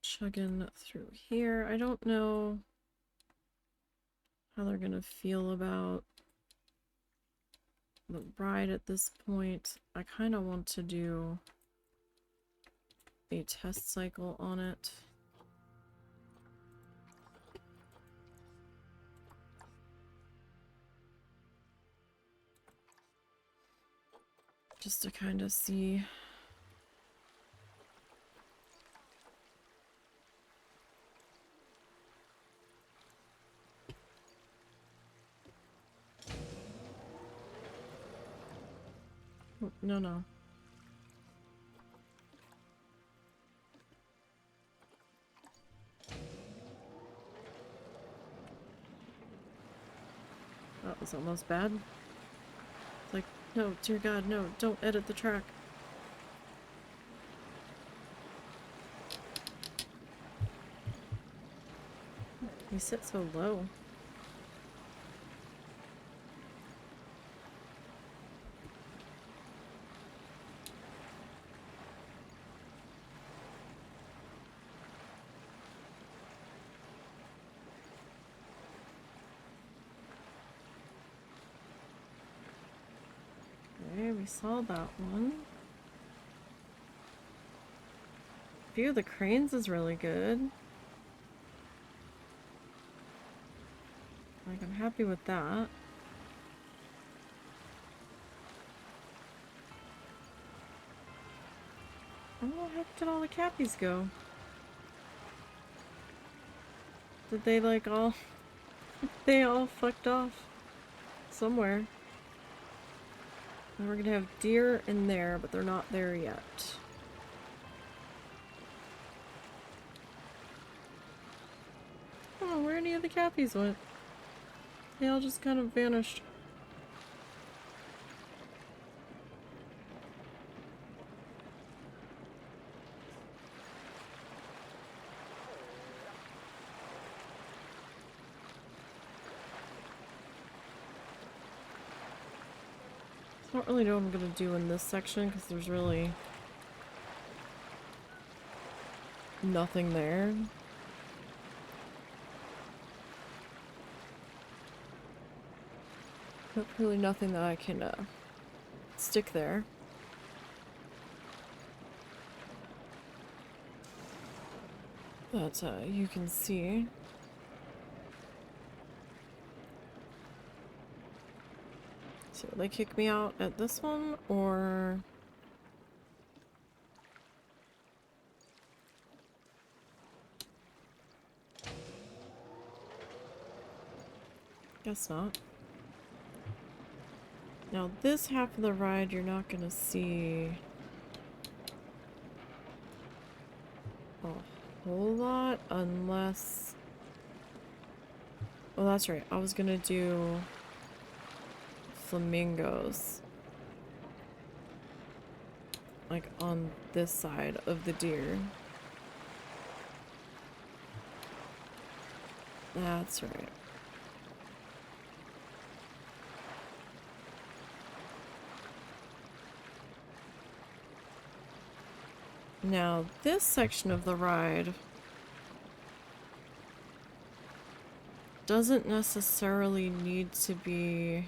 chugging through here. I don't know how they're gonna feel about the ride at this point. I kind of want to do a test cycle on it. Just to kind of see. Oh, no, no. That was almost bad. It's like, no, dear God, no, don't edit the track. You sit so low. Okay, we saw that one. View of the cranes is really good. Like, I'm happy with that. Where the heck did all the cappies go? Did they like all... they all fucked off somewhere. And we're gonna have deer in there, but they're not there yet. I don't know where any of the cappies went. They all just kind of vanished. I don't really know what I'm gonna do in this section because there's really nothing there. But really nothing that I can stick there. But you can see. So they kick me out at this one, or... guess not. Now this half of the ride you're not gonna see a whole lot unless... oh, that's right. I was gonna do flamingos. Like on this side of the deer. That's right. Now, this section of the ride doesn't necessarily need to be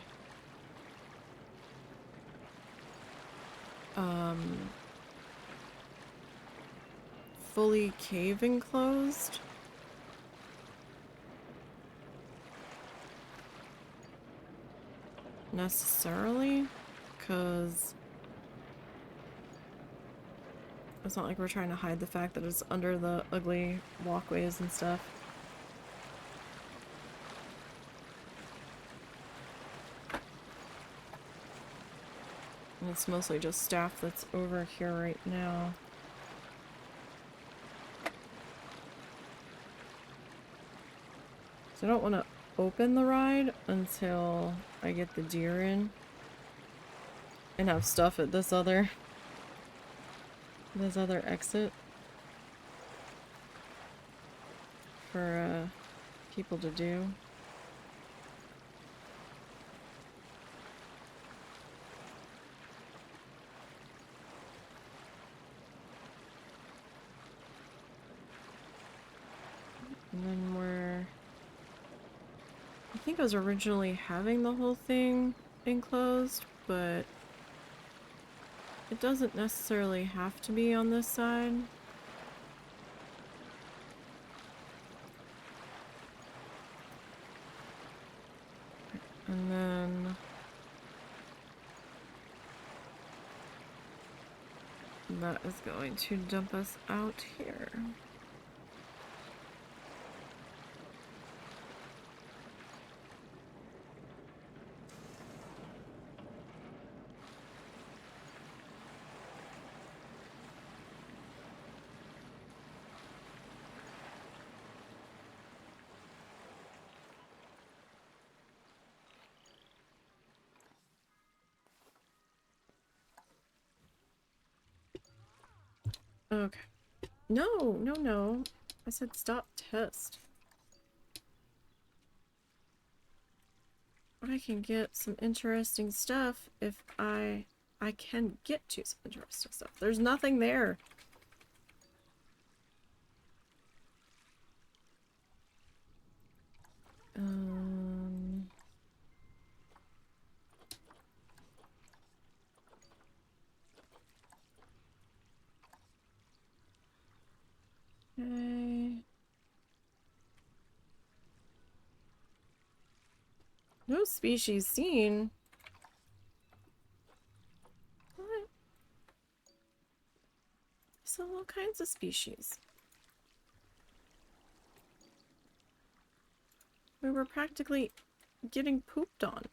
fully cave enclosed. Necessarily, because it's not like we're trying to hide the fact that it's under the ugly walkways and stuff. And it's mostly just staff that's over here right now. So I don't want to open the ride until I get the deer in. And have stuff at this other exit. For people to do. And then I think I was originally having the whole thing enclosed, but it doesn't necessarily have to be on this side. And then that is going to dump us out here. Okay. No, no, no. I said stop test. I can get some interesting stuff if I can get to some interesting stuff. There's nothing there. Okay. No species seen. What? So all kinds of species. We were practically getting pooped on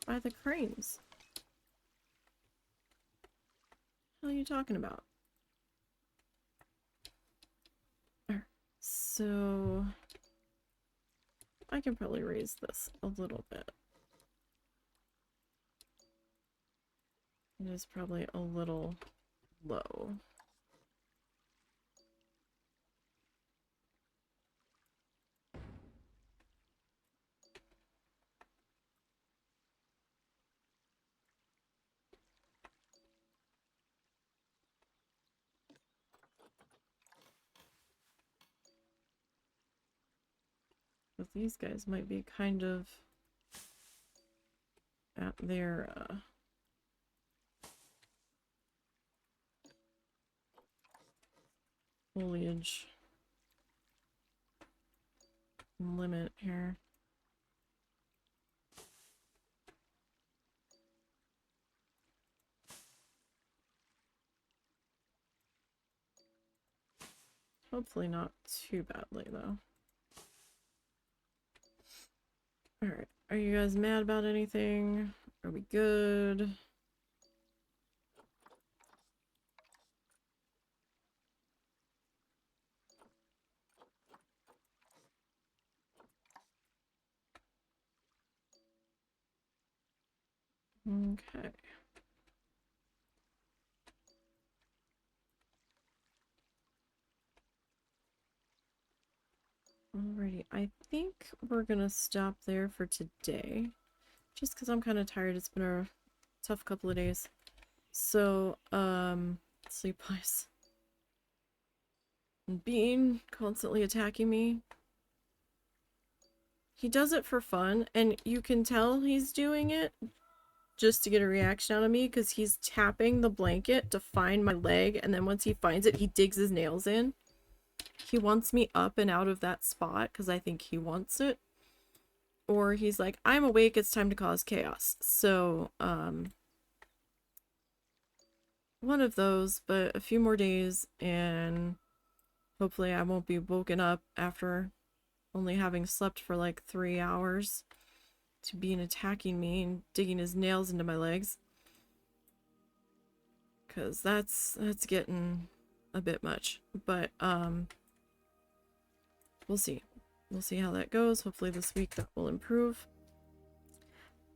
by the cranes. What are you talking about? So I can probably raise this a little bit. It is probably a little low. But these guys might be kind of at their foliage limit here. Hopefully not too badly though. Alright, are you guys mad about anything? Are we good? Okay. Alrighty, I think we're gonna stop there for today. Just because I'm kind of tired. It's been a tough couple of days. So, sleep wise. Bean constantly attacking me. He does it for fun, and you can tell he's doing it just to get a reaction out of me because he's tapping the blanket to find my leg, and then once he finds it, he digs his nails in. He wants me up and out of that spot because I think he wants it. Or he's like, I'm awake, it's time to cause chaos. So, one of those, but a few more days, and hopefully I won't be woken up after only having slept for like 3 hours to Bean attacking me and digging his nails into my legs. because that's getting a bit much. But we'll see. We'll see how that goes. Hopefully this week that will improve.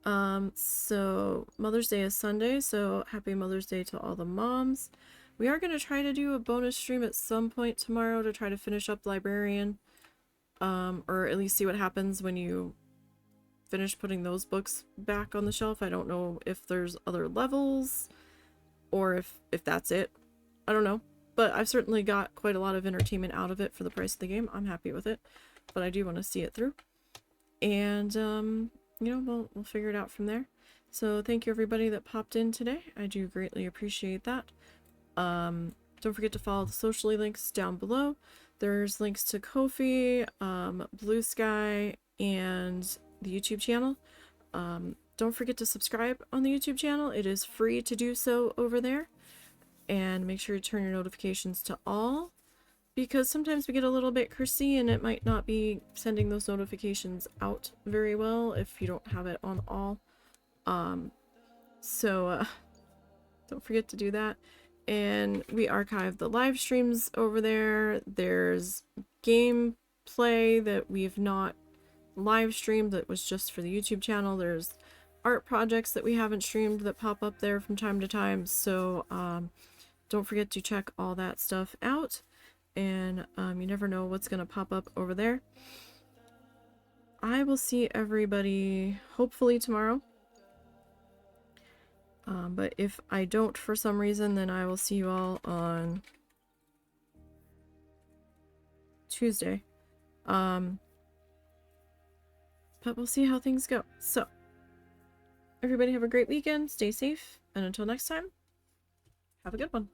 So Mother's Day is Sunday, so happy Mother's Day to all the moms. We are going to try to do a bonus stream at some point tomorrow to try to finish up Librarian. Or at least see what happens when you finish putting those books back on the shelf. I don't know if there's other levels or if that's it. I don't know. But I've certainly got quite a lot of entertainment out of it for the price of the game. I'm happy with it. But I do want to see it through. And, you know, we'll figure it out from there. So thank you everybody that popped in today. I do greatly appreciate that. Don't forget to follow the socially links down below. There's links to Ko-fi, Blue Sky, and the YouTube channel. Don't forget to subscribe on the YouTube channel. It is free to do so over there. And make sure you turn your notifications to all, because sometimes we get a little bit cursy and it might not be sending those notifications out very well if you don't have it on all. So don't forget to do that. And we archive the live streams over there. There's gameplay that we've not live streamed that was just for the YouTube channel. There's art projects that we haven't streamed that pop up there from time to time. So don't forget to check all that stuff out. And you never know what's going to pop up over there. I will see everybody hopefully tomorrow. But if I don't for some reason, then I will see you all on Tuesday. But we'll see how things go. So, everybody have a great weekend, stay safe, and until next time, have a good one.